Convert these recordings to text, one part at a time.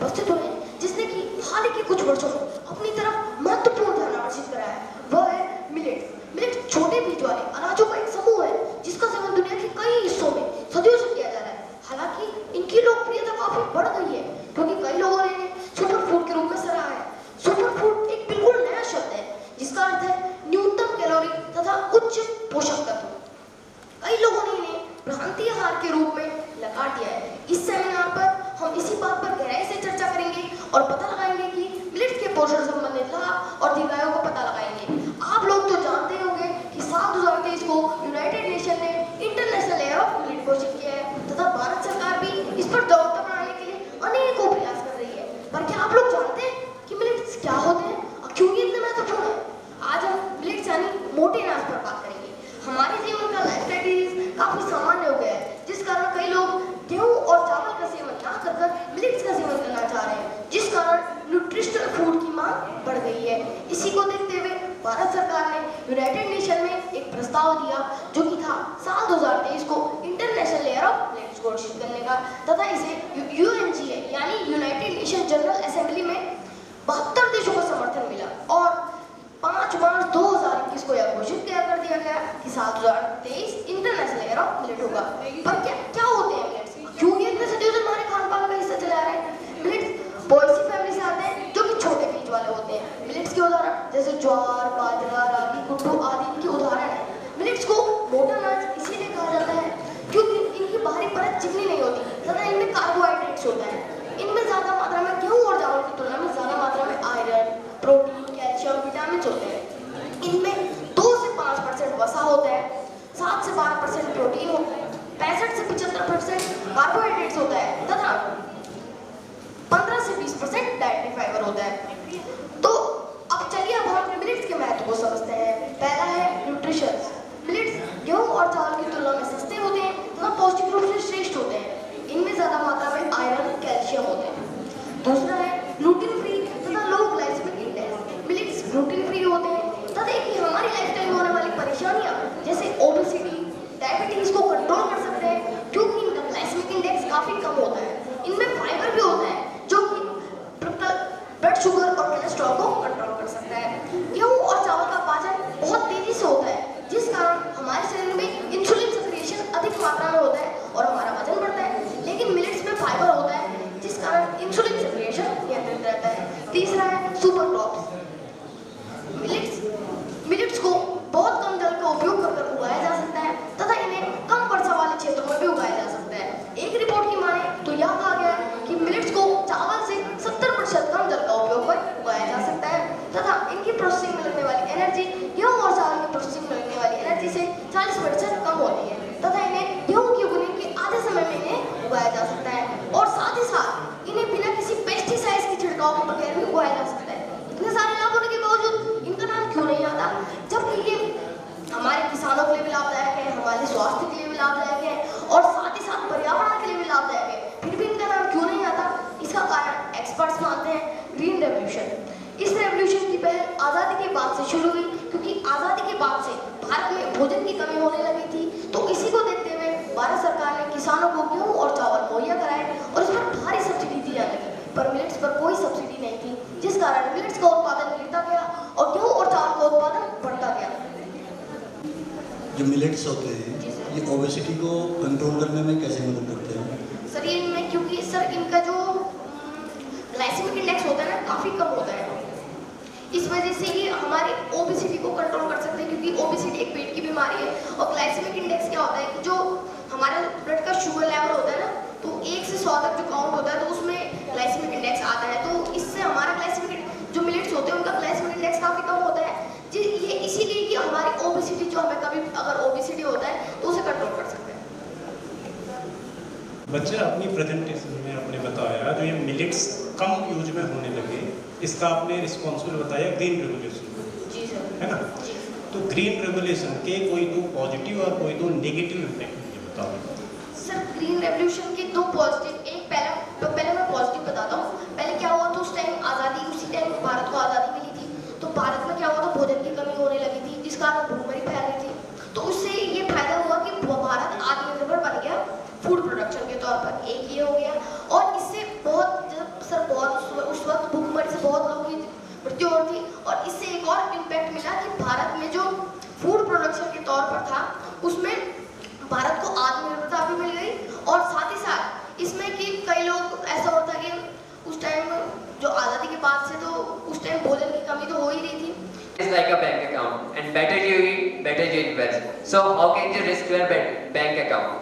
उपस्थित हुए हैं, जिसने कि हाल ही के कुछ वर्षों में अपनी तरफ महत्वपूर्ण ध्यान आकर्षित करा है, वह है मिलेट्स। मिलेट्स छोटे बीज वाले अनाजों का एक समूह है जिसका सेवन दुनिया के कई हिस्सों में सदियों से किया जा रहा है। हालांकि इनकी लोकप्रियता काफी बढ़ गई है क्योंकि कई लोगों ने इन्हें सुपर फूड के रूप में सराहा है। सुपर फूड एक बिल्कुल नया शब्द है जिसका अर्थ है न्यूनतम कैलोरी तथा उच्च पोषक तत्व। कई लोगों ने इन्हें भ्रांति आहार के रूप में लगा दिया है। इस सेमिनार पर हम इसी बात पर गहराई से चर्चा करेंगे और पता लगाएंगे कि मिलेट्स के पोषण संबंधित लाभ और दीर्घायु को पता लगाएंगे। आप लोग तो जानते होंगे कि साल 2023 को यूनाइटेड नेशन ने इंटरनेशनल डे ऑफ मिलेट घोषित किया है तथा भारत सरकार भी इस पर जागरूकता बढ़ाने के लिए अनेकों प्रयास कर रही है। पर क्या आप लोग जानते हैं कि मिलेट्स क्या होते हैं और क्यों ये इतने महत्वपूर्ण है? आज हम मिलेट्स यानी मोटे अनाज पर बात करेंगे। हमारे जीवन का लाइफस्टाइल काफी सामान्य हो गया है, जिस कारण कई लोग गेहूं और चावल का सेवन ना कर मिलेट्स का सेवन करना चाह रहे हैं, जिस कारण न्यूट्रिशनल फूड की मांग बढ़ गई है। इसी को देखते हुए भारत सरकार ने यूनाइटेड नेशन में एक प्रस्ताव दिया जो कि था साल 2023 को इंटरनेशनल डे ऑफ मिलेट्स घोषित करने का तथा इसे यूएनजीए यानी यूनाइटेड नेशन जनरल असेंबली में 72 देशों का समर्थन मिला और 5 मार्च 2021 को यह घोषित कर दिया गया कि साल 2023 इंटरनेशनल डे ऑफ मिलेट होगा। पर क्या होते हैं मिलेट्स? क्यों ये इतने सदियों से हमारे खान-पान का हिस्सा चले आ रहे हैं? मिलेट्स पोएसी फैमिली से आते हैं जो कि छोटे बीज वाले होते हैं। मिलेट्स के उदाहरण जैसे ज्वार, बाजरा, रागी, कुट्टू आदि इनके उदाहरण हैं। मिलेट्स को मोटा अनाज इसीलिए कहा जाता है क्योंकि इनकी बाहरी परत चिकनी नहीं होती तथा इनमें कार्बोहाइड्रेट्स होता है। इनमें ज्यादा मात्रा में गेहूं और चावल की तुलना में ज्यादा मात्रा में आयरन, प्रोटीन, कैल्शियम, विटामिन होते हैं। इनमें 2 से 5% वसा होता है, 7 से 12% प्रोटीन होता है, 65 से 75% कार्बोहाइड्रेट्स होता है तथा 15 से 20% डाइटरी फाइबर होता है। तो अब चलिए अब हम मिलेट्स के महत्व को समझते हैं। पहला है न्यूट्रिशन। मिलेट्स गेहूं और चावल की तुलना में सस्ते होते हैं तथा पौष्टिक रूप से श्रेष्ठ होते हैं। इनमें ज्यादा मात्रा में आयरन, कैल्शियम होते हैं। दूसरा है ग्लूटेन फ्री तथा low glycemic index. Millets gluten free होते हैं तथा देखिए हमारी लाइफस्टाइल में होने वाली परेशानियां जैसे ओबेसिटी, डायबिटीज को कंट्रोल कर सकते हैं क्योंकि इनका ग्लाइसेमिक इंडेक्स काफी कम होता है। इनमें फाइबर भी होता है जो कि ब्लड शुगर और कोलेस्ट्रॉल को कंट्रोल कर सकता है। गेहूं और चावल का पाचन बहुत तेजी से होता है जिस कारण हमारे शरीर में इंसुलिन सेक्रेशन अधिक मात्रा में होता है और हमारा वजन बढ़ता है। लेकिन मिलेट्स में फाइबर होता है जिस कारण इंसुलिन सेक्रेशन नियंत्रित रहता है। तीसरा है सुपर क्रॉप्स। मिलेट्स को बहुत कम जल का उपयोग कर उगाया जा सकता है तथा इन्हें कम वर्षा वाले क्षेत्रों में भी उगाया जा सकता है। एक रिपोर्ट की माने तो यह कहा गया है कि मिलेट्स को चावल से 70% कम जल का उपयोग कर उगाया जा सकता है तथा इनकी प्रोसेसिंग में लगने वाली एनर्जी गेहूं और चावल की प्रोसेसिंग में लगने वाली एनर्जी से 40% कम होती है तथा इन्हें गेहूं की उगने के आधे समय में इन्हें उगाया जा सकता है और साथ ही साथ इन्हें बिना किसी पेस्टिसाइड्स के छिड़काव के बगैर भी उगाया जा सकता है। इतने सारे लाभ होने के बावजूद इनका नाम क्यों नहीं आता? जबकि ये हमारे किसानों के लिए भी लाभदायक है, हमारे स्वास्थ्य के लिए भी लाभदायक है और साथ ही साथ पर्यावरण के लिए भी लाभदायक है, फिर भी इनका नाम क्यों नहीं आता? इसका कारण एक्सपर्ट्स मानते हैं ग्रीन रेवोल्यूशन। इस रेवोल्यूशन की पहल आज़ादी के बाद से शुरू हुई क्योंकि आज़ादी के बाद से भारत में भोजन की कमी होने लगी थी। तो इसी को देखते हुए भारत सरकार ने किसानों को गेहूं और चावल मुहैया कराए और इस पर भारी सब्सिडी दी जाने लगी। पर मिलेट्स पर कोई सब्सिडी नहीं थी जिस कारण मिलेट्स का उत्पादन गिरता गया और गेहूं और चावल का उत्पादन बढ़ता गया। जो मिलेट्स होते हैं ये ओबेसिटी को कंट्रोल करने में कैसे मदद करते हैं? सर ये इनमें क्योंकि सर इनका जो ग्लाइसेमिक इंडेक्स होता है ना काफ़ी कम होता है, इस वजह से ये हमारी ओबेसिटी को कंट्रोल कर सकते हैं क्योंकि ओबेसिटी एक पेट की बीमारी है। और ग्लाइसेमिक इंडेक्स क्या होता है कि जो हमारा ब्लड का शुगर लेवल होता है ना तो 1 से 100 तक जो काउंट होता है तो उसमें ग्लाइसेमिक इंडेक्स आता है। तो इससे हमारा ग्लाइसेमिक जो मिलेट्स होते हैं उनका ग्लाइसेमिक इंडेक्स काफ़ी कम होता है जी। ये इसीलिए कि हमारी ओबेसिटी जो हमें कभी अगर ओबेसिटी होता है तो उसे कंट्रोल कर सकते हैं। बच्चे अपनी प्रेजेंटेशन में आपने बताया जो ये मिलेट्स कम यूज में होने लगे इसका आपने रिस्पॉन्सिबल बताया ग्रीन रेवोल्यूशन। जी सर। है ना? जी। तो ग्रीन रेवोल्यूशन के कोई दो पॉजिटिव और कोई दो नेगेटिव इम्पैक्ट मुझे बताओ। सर ग्रीन रेवोल्यूशन के दो पॉजिटिव, एक पहले मैं पॉजिटिव बताता हूँ। पहले क्या हुआ तो उस टाइम आज़ादी, उसी टाइम भारत को आज़ादी मिली थी तो भारत में क्या हुआ तो भोजन की कमी होने लगी थी जिस कारण भूखमरी फैल रही थी। तो उससे ये फायदा हुआ कि भारत आत्मनिर्भर बन गया फूड प्रोडक्शन के तौर पर, एक ये हो गया। और इससे बहुत इससे एक और इम्पैक्ट मिला कि भारत में जो फूड प्रोडक्शन के तौर पर था उसमें भारत को आत्मनिर्भरता भी मिल गई, और साथ ही साथ इसमें कि कई लोग ऐसा होता कि उस टाइम जो आज़ादी के बाद से तो उस टाइम भोजन की कमी तो हो ही रही थी। It's like a bank account, and better you eat, better you invest. So how can you risk your bank account?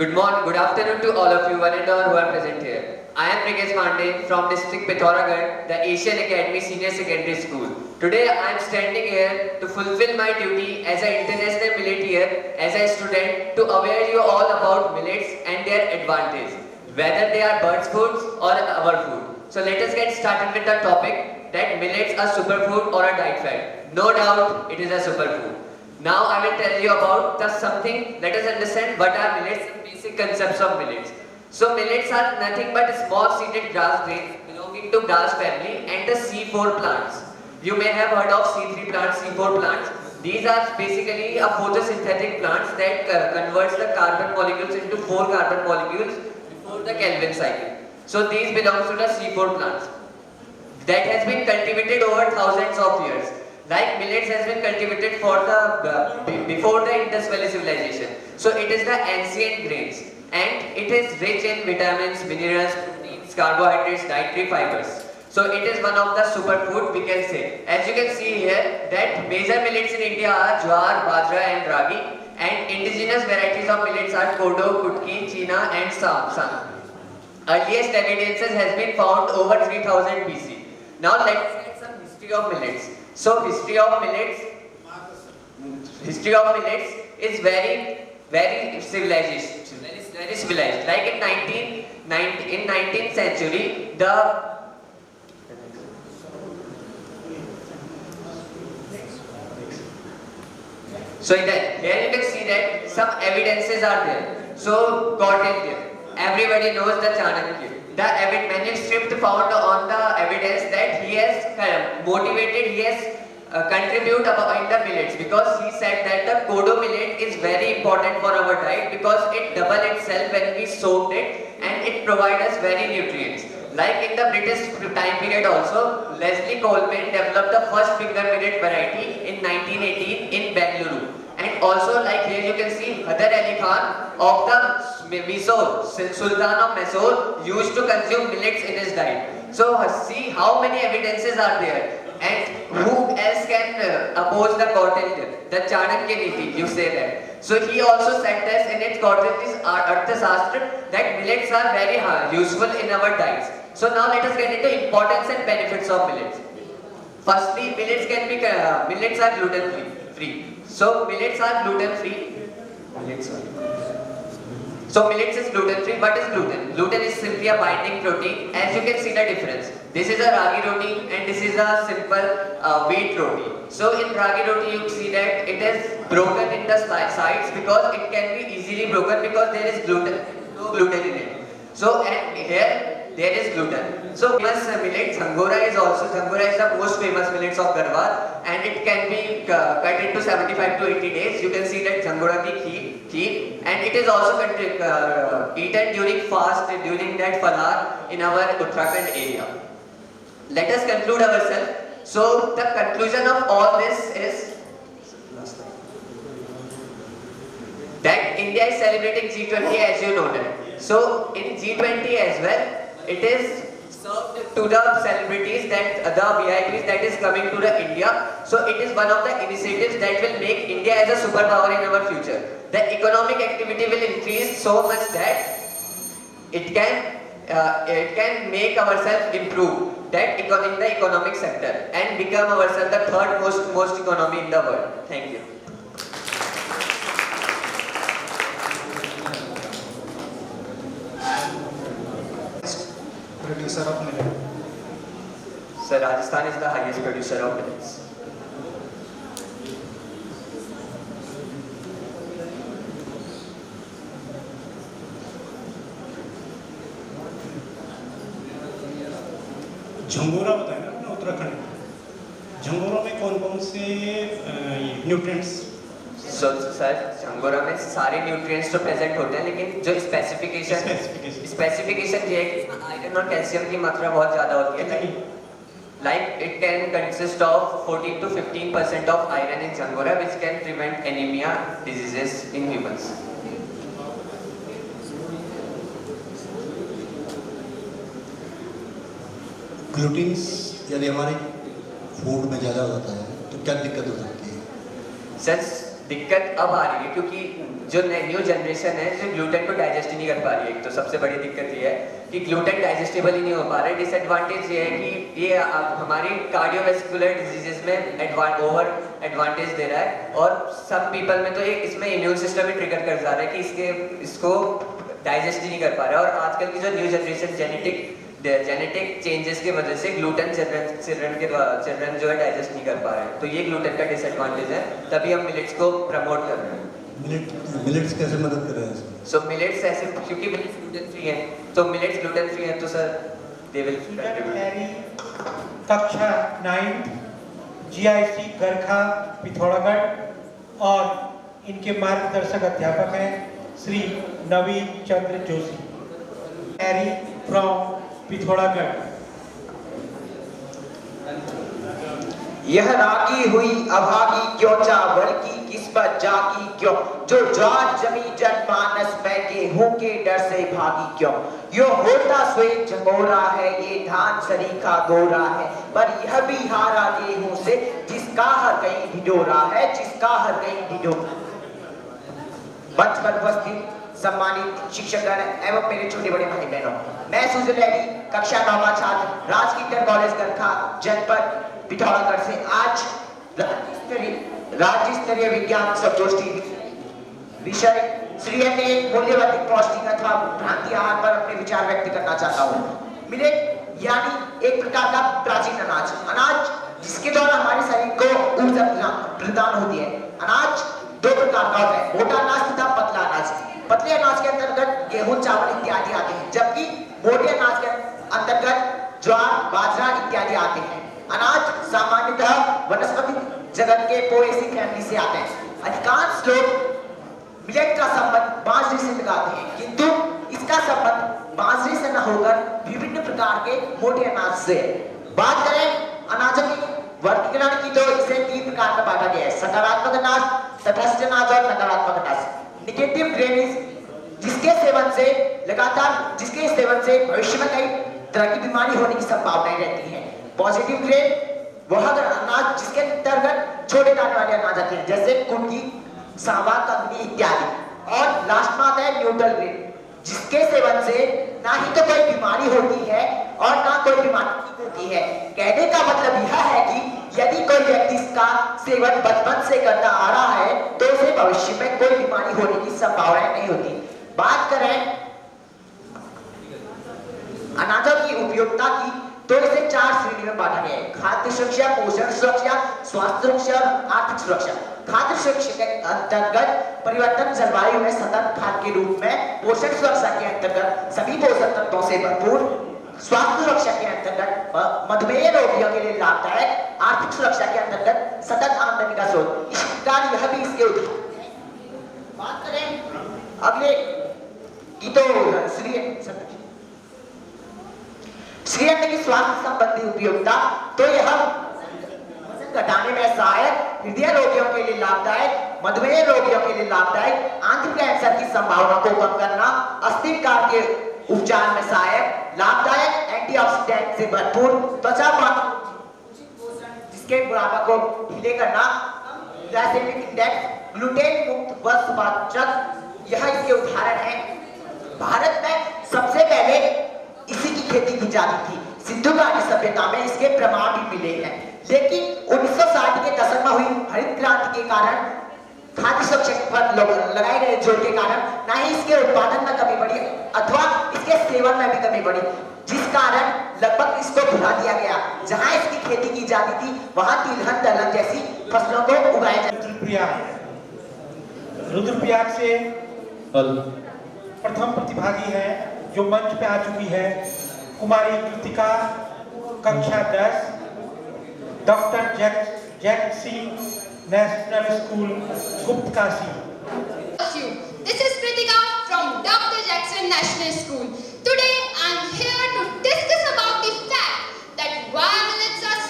Good morning, good afternoon to all of you, one and all who are present here. I am Rikesh Pandey from district Pithoragarh, the Asian Academy Senior Secondary School. Today I am standing here to fulfill my duty as an international milletier, as a student, to aware you all about millets and their advantage, whether they are birds' foods or our food. So let us get started with the topic that millets are superfood or a diet fad. No doubt it is a superfood. Now I will tell you about the something. Let us understand what are millets and basic concepts of millets. So millets are nothing but small seeded grass grains belonging to grass family and the C4 plants. You may have heard of C3 plants, C4 plants. These are basically a photosynthetic plants that converts the carbon molecules into 4 carbon molecules before the Calvin cycle. So these belong to the C4 plants. That has been cultivated over thousands of years. Like millets has been cultivated for before the Indus Valley civilization. So it is the ancient grains, and it is rich in vitamins, minerals, proteins, carbohydrates, dietary fibers. So it is one of the superfood we can say. As you can see here, that major millets in India are jowar, bajra and ragi, and indigenous varieties of millets are kodo, kutki, china and sang. Earliest evidences has been found over 3000 BC. Now let's get some history of millets. So history of millets is very civilized. Like in 19th century, here you can see that some evidences are there. So Kautilya, everybody knows the Chanakya. The manuscript found on the evidence that he has contributed in the millets, because he said that the kodo millet is very important for our diet because it double itself when we soaked it, and it provides us very nutrients. Like in the British time period also, Leslie Coleman developed the first finger millet variety in 1918 in Bengaluru. And also, like here you can see Hyder Ali Khan of the Mysore, Sultan of Mysore, used to consume millets in his diet. So see how many evidences are there. And who else can oppose the Kautilya, the Chanakya Niti, you say that. So he also said this in its Kautilya's Arthashastra that millets are very useful in our diets. So now let us get into importance and benefits of millets. Firstly, millets are gluten free. So millets are gluten free. So millets is gluten free. What is gluten? Gluten is simply a binding protein. As you can see the difference. This is a ragi roti and this is a simple wheat roti. So in ragi roti you see that it is broken in the sides because it can be easily broken because there is no gluten in it. So and here there is gluten. So famous millet, Jhangora is the most famous millets of Garhwal, and it can be cut into 75 to 80 days. You can see that Jhangora ki kheer, and it is also eaten during fast, during that Falar in our Uttarakhand area. Let us conclude ourselves. So the conclusion of all this is that India is celebrating G20 as you know that. So in G20 as well, it is served to the celebrities, that the VIPs that is coming to the India. So it is one of the initiatives that will make India as a superpower in our future. The economic activity will increase so much that it can make ourselves improve that in the economic sector and become ourselves the third most economy in the world. Thank you. Producer of millet. So Rajasthan is the highest producer of millets. झंगोरा बताया ना आपने उत्तराखंड। झंगोरा में कौन-कौन से nutrients? Sir झंगोरा में सारे न्यूट्रिएंट्स तो प्रेजेंट होते हैं, लेकिन जो स्पेसिफिकेशन ये है कि आयरन और कैल्शियम की मात्रा बहुत ज़्यादा होती है। Like it can consist of 14 to 15% of iron in Zangora, which can prevent anemia diseases in humans. ग्लूटिन्स यदि हमारे फूड में ज़्यादा होता है तो क्या दिक्कत हो सकती है? सर दिक्कत अब आ रही है क्योंकि जो न्यू जनरेशन है जो ग्लूटेन को डाइजेस्ट ही नहीं कर पा रही है। तो सबसे बड़ी दिक्कत ये है कि ग्लूटेन डाइजेस्टेबल ही नहीं हो पा रहा है। डिसएडवांटेज ये है कि ये हमारी कार्डियोवैस्कुलर डिजीजेस में ओवर एडवांटेज दे रहा है और सब पीपल में तो ये इसमें इम्यून सिस्टम ही ट्रिगर कर जा रहा है कि इसको डाइजेस्ट ही नहीं कर पा रहा है। और आजकल की जो न्यू जनरेशन जेनेटिक चेंजेस की वजह से ग्लूटेन चिल्ड्रन जो है डाइजेस्ट नहीं कर पा रहे हैं। तो ये ग्लूटेन का डिसएडवांटेज है, तभी हम मिलेट्स को प्रमोट कर रहे हैं। मिलेट्स कैसे मदद कर रहे हैं इसमें? सो मिलेट्स ऐसे क्योंकि मिलेट्स ग्लूटेन फ्री हैं, तो मिलेट्स ग्लूटेन फ्री हैं तो सर दे विल कंट्रीब्यूट। कक्षा 9 GIC गरखा पिथौरागढ़ और इनके मार्गदर्शक अध्यापक हैं श्री नवीन चंद्र जोशी। Harry from Pithoragarh. यह रागी हुई अभागी क्यों चावल की किस्मत जागी क्यों, जो जात जमी जनमानस में गेहूं के डर से भागी क्यों। यो होता स्वेत झंगोरा है ये धान सरीखा गोरा है, पर यह भी हारा गेहूं से जिसका हर गई ढिढोरा है, जिसका हर गई ढिढोरा। मंच पर उपस्थित सम्मानित शिक्षकगण एवं मेरे छोटे बड़े भाई बहनों, मैं सुजल रेड्डी कक्षा 9 का छात्र राजकीय इंटर कॉलेज गरखा जनपद पिथौरागढ़ से आज राज्य स्तरीय विज्ञान संगोष्ठी विषय श्रीअन्न मूल्यवर्धित पौष्टिक अथवा भ्रांति आहार पर अपने विचार व्यक्त करना चाहता हूँ। मिलेट यानी एक प्रकार का प्राचीन अनाज जिसके द्वारा हमारे शरीर को ऊर्जा प्रदान होती है। अनाज दो प्रकार का होता है, मोटा अनाज तथा पतला अनाज। पतले अनाज के अंतर्गत गेहूं चावल इत्यादि आते हैं, जबकि मोटे अनाज के अंतर्गत ज्वार बाजरा इत्यादि आते हैं। अनाज सामान्यतः वनस्पति जगत के पोएसी फैमिली से आते हैं। अधिकांश लोग मिलेट का संबंध बाजरे से लगाते हैं, किंतु इसका संबंध बाजरे से न होकर विभिन्न प्रकार के मोटे अनाज से। बात करें अनाजों की वर्गीकरण की तो इसे 3 प्रकार में बांटा गया है, सकारात्मक अनाज, तटस्थ अनाज और नकारात्मक अनाज। नेगेटिव ग्रेन जिसके सेवन से भविष्य में कई तरह की बीमारी होने की संभावनाएं रहती है। पॉजिटिव ग्रेन वह अनाज जिसके अंतर्गत छोटे दाने वाले अनाज आते हैं, जैसे कुटकी, सांवा, कंगनी इत्यादि। और लास्ट में आता है न्यूट्रल ग्रेन, जिसके सेवन से ना ही तो कोई बीमारी होती है और ना कोई बीमारी ठीक होती है। कहने का मतलब यह है कि यदि कोई व्यक्ति इसका सेवन बचपन से करता आ रहा है तो उसे भविष्य में कोई बीमारी होने की संभावना नहीं होती। बात करें अनाजों की उपयोगिता की तो इसे 4 श्रेणी में बांटा गया है, खाद्य सुरक्षा, पोषण सुरक्षा, स्वास्थ्य सुरक्षा और आर्थिक सुरक्षा। खाद्य सुरक्षा के अंतर्गत परिवर्तन जलवायु में सतत खाद्य के रूप में, पोषण सुरक्षा के अंतर्गत सभी पोषक तत्वों से भरपूर, स्वास्थ्य सुरक्षा के अंतर्गत मधुमेह रोगियों के लिए लाभदायक, आर्थिक सुरक्षा के अंतर्गत सतत आमदनी का स्रोत। इस प्रकार यह भी इसके उदाहरण है। बात करें अगले की तो श्रीअन्न की स्वास्थ्य संबंधी उपयोगिता तो यह वजन घटाने में सहायक, हृदय रोगियों के लिए लाभदायक, मधुमेह रोगियों के लिए लाभदायक, आंत कैंसर की संभावना को कम करना, अस्थि विकार के उपचार में सहायक, लाभदायक, एंटीऑक्सीडेंट से भरपूर, त्वचा जिसके बुढ़ापा को ढीले करना, ग्लाइसेमिक इंडेक्स, ग्लूटेन मुक्त व सुपाचक, यह इसके उदाहरण है। भारत में सबसे पहले इसी की खेती की जाती थी। सिंधु घाटी सभ्यता में इसके प्रमाण भी मिले हैं, लेकिन 1960 के दशक में हुई हरित क्रांति के कारण खाद्य सुरक्षा पर लगाए गए जोर के कारण ना ही इसके उत्पादन में कमी बढ़ी अथवा इसके सेवन में भी कमी बढ़ी, जिस कारण लगभग इसको भुला दिया गया। जहां इसकी खेती की जाती थी वहां तिलहन, दलहन जैसी फसलों को उगाया जाता। रुद्रप्रयाग से प्रथम प्रतिभागी है जो मंच पे आ चुकी है, कुमारी कृतिका कक्षा 10 doctor Jack Singh national school Guptkashi. This is Kritika from Dr. Jackson National School. Today I am here to discuss about the fact that why millets are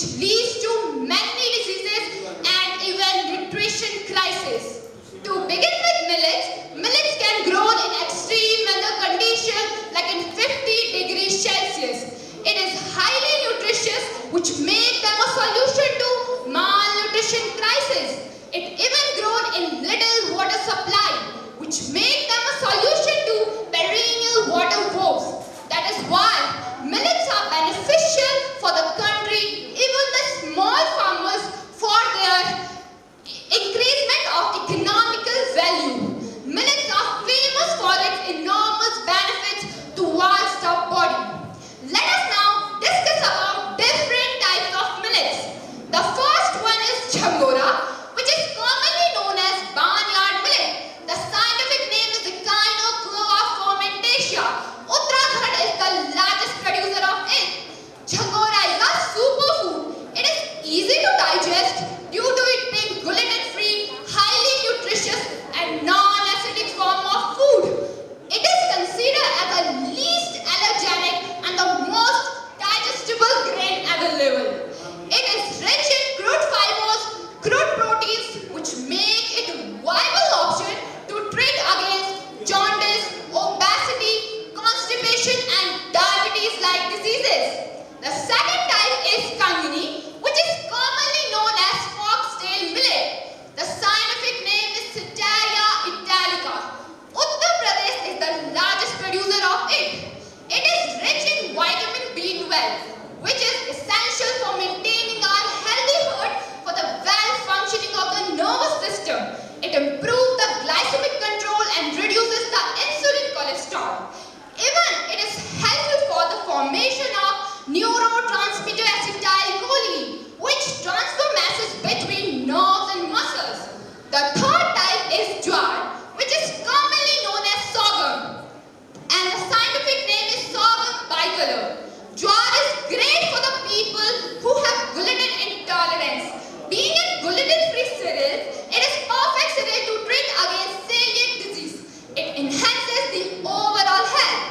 which leads to many diseases and even nutrition crisis. To begin with millets can grow in extreme weather conditions like in 50 degrees Celsius. It is highly nutritious, which make them a solution to malnutrition crisis. It even grown in little water supply, which make them a solution to perennial water woes. That is why millets are beneficial for the country, even the small farmers, for their increasement of economical value. Millets are famous for its enormous benefits towards the body. Let us now discuss about different types of millets. The first one is Jhangora, which is commonly known as barnyard millet. The scientific name is Echinoclova fermentia. Uttarakhand is the largest producer of it. Jhangora is a superfood. It is easy to digest due to it being gluten-free, highly nutritious and non-acidic form of food. It is considered as the least allergenic and the most digestible grain available. It is rich in crude fibers, crude proteins, which make it a viable option to treat against jaundice, obesity, constipation and diabetes-like diseases. The second type is Kangni, which is commonly known as foxtail millet. The scientific name is Setaria italica. Uttar Pradesh is the largest producer of it. It is rich in vitamin B12, which is essential for maintaining our healthy heart for the well functioning of the nervous system. It improves the glycemic control and reduces the insulin cholesterol. Even it is helpful for the formation of neurotransmitter acetylcholine, which transfer masses between nerves and muscles. The third type is Jowar, which is commonly known as sorghum, and the scientific name is Sorghum bicolor. Jowar is great for the people who have gluten intolerance. Being a gluten-free cereal, it is perfect cereal to treat against celiac disease. It enhances the overall health.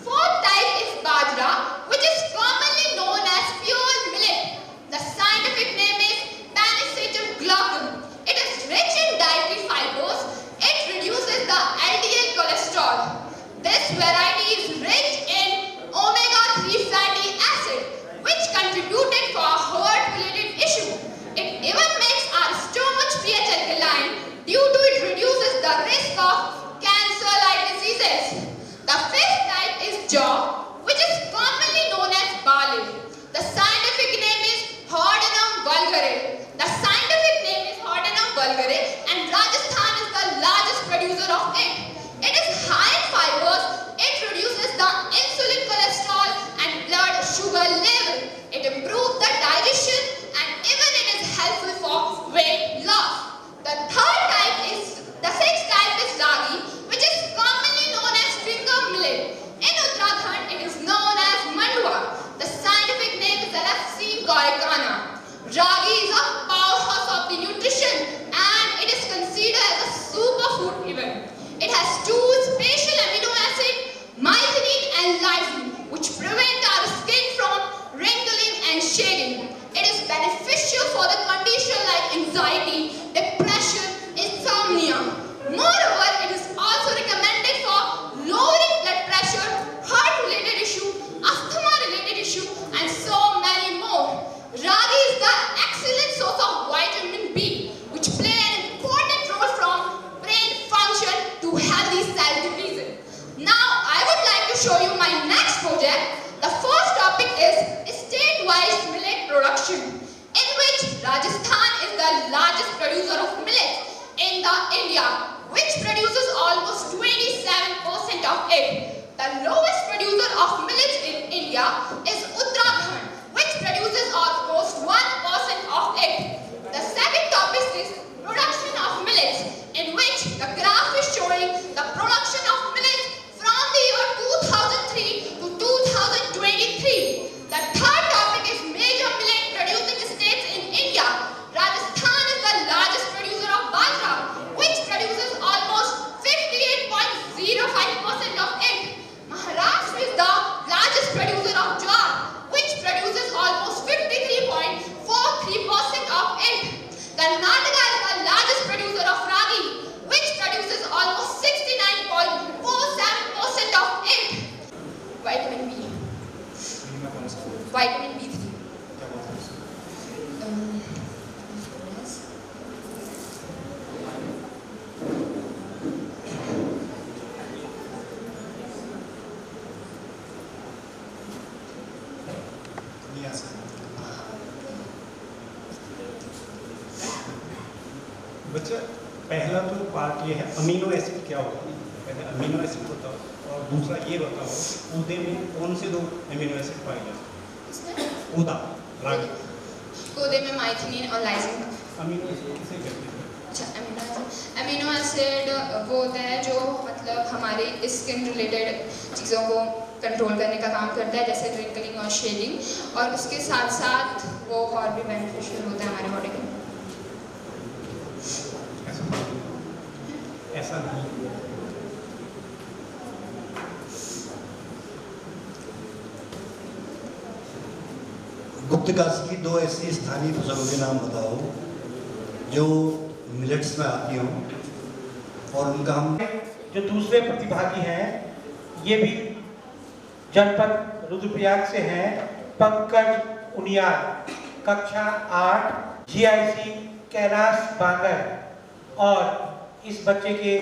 Fourth type is Bajra, which is commonly known as pure millet. The scientific name is Panisatum glaucum. It is rich in dietary fibers. It reduces the LDL cholesterol. This variety is rich in omega-3 fatty acid, which contributed for a heart-related issue. It even makes our stomach pH alkaline. Due to it reduces the risk of cancer-like diseases. The fifth type is jaw, which is commonly known as barley. The scientific name is Hordenum vulgare. The scientific name is Hordenum vulgare, and Rajasthan is the largest producer of it. It is high in fibers. It reduces the insulin cholesterol and blood sugar level. It improves the digestion and even it is helpful for weight loss. The sixth type is Ragi, which is commonly known as finger millet. In Uttarakhand, it is known as Mandua. The scientific name is Alexine corecana. Ragi is a powerhouse of the nutrition and it is considered as a superfood even. It has two special amino acids, methionine and lysine, which prevent our skin from wrinkling and shedding. It is beneficial for the condition like anxiety, depression, insomnia. Moreover, it is also recommended for lowering blood pressure, heart-related issue, asthma-related issue, and so many more. Ragi is the excellent source of vitamin B, which play an important role from brain function to healthy cell division. Now, I would like to show you my next project. The first topic is state-wise millet production, in which Rajasthan is the largest producer of millet in India, which produces almost 27% of it. The lowest producer of millets in India is Uttarakhand, which produces almost 1% of it. The second topic is production of millets, in which the graph is showing the production of millets from the year 2003 to 2023. The third topic is major millet producing states in India. Rajasthan is the largest producer of bajra, which produces almost 58.05% of it. Maharashtra is the largest बीमा कौन सा? Vitamin B3। क्या बोलते हैं उसको? Niacin. बच्चा पहला तो पार्ट ये है अमीनो एसिड क्या होता है, पहले अमीनो एसिड होता है और दूसरा ये बताओ कि पौधे में कौन से दो अमीनो एसिड पाए जाते हैं? पौधा रागी पौधे में माइथिलीन और लाइसिन। अमीनो एसिड किसे कहते हैं? अच्छा, अमीनो एसिड वो होता है जो मतलब हमारी स्किन रिलेटेड चीज़ों को कंट्रोल करने का काम करता है, जैसे रिंकलिंग और शेडिंग, और उसके साथ साथ वो और भी बेनिफिशियल होता है हमारे बॉडी के। ऐसा नहीं। गुप्तकाशी की दो ऐसी स्थानीय फसलों के नाम बताओ जो मिलेट्स में आती हों और उनका हम जो दूसरे प्रतिभागी हैं ये भी जनपद रुद्रप्रयाग से हैं। पंकज उनियाल, कक्षा 8, GIC कैलाश बांगर, और इस बच्चे के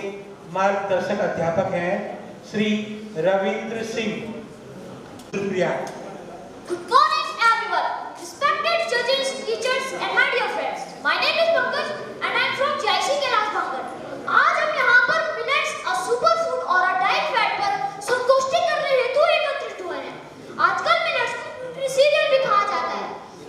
मार्गदर्शक अध्यापक हैं Shri Ravindra Singh, Rudraprayag. Good morning, everyone. Respected judges, teachers, and my dear friends. My name is Pankaj, and I am from GIC Kailash Bangar. आज हम यहाँ पर मिलेट्स, अ सुपर फूड और अ डाइट फैट पर संगोष्ठी करने हेतु एकत्रित हुए हैं। आजकल मिलेट्स को न्यूट्रिसीरियल भी कहा जाता है,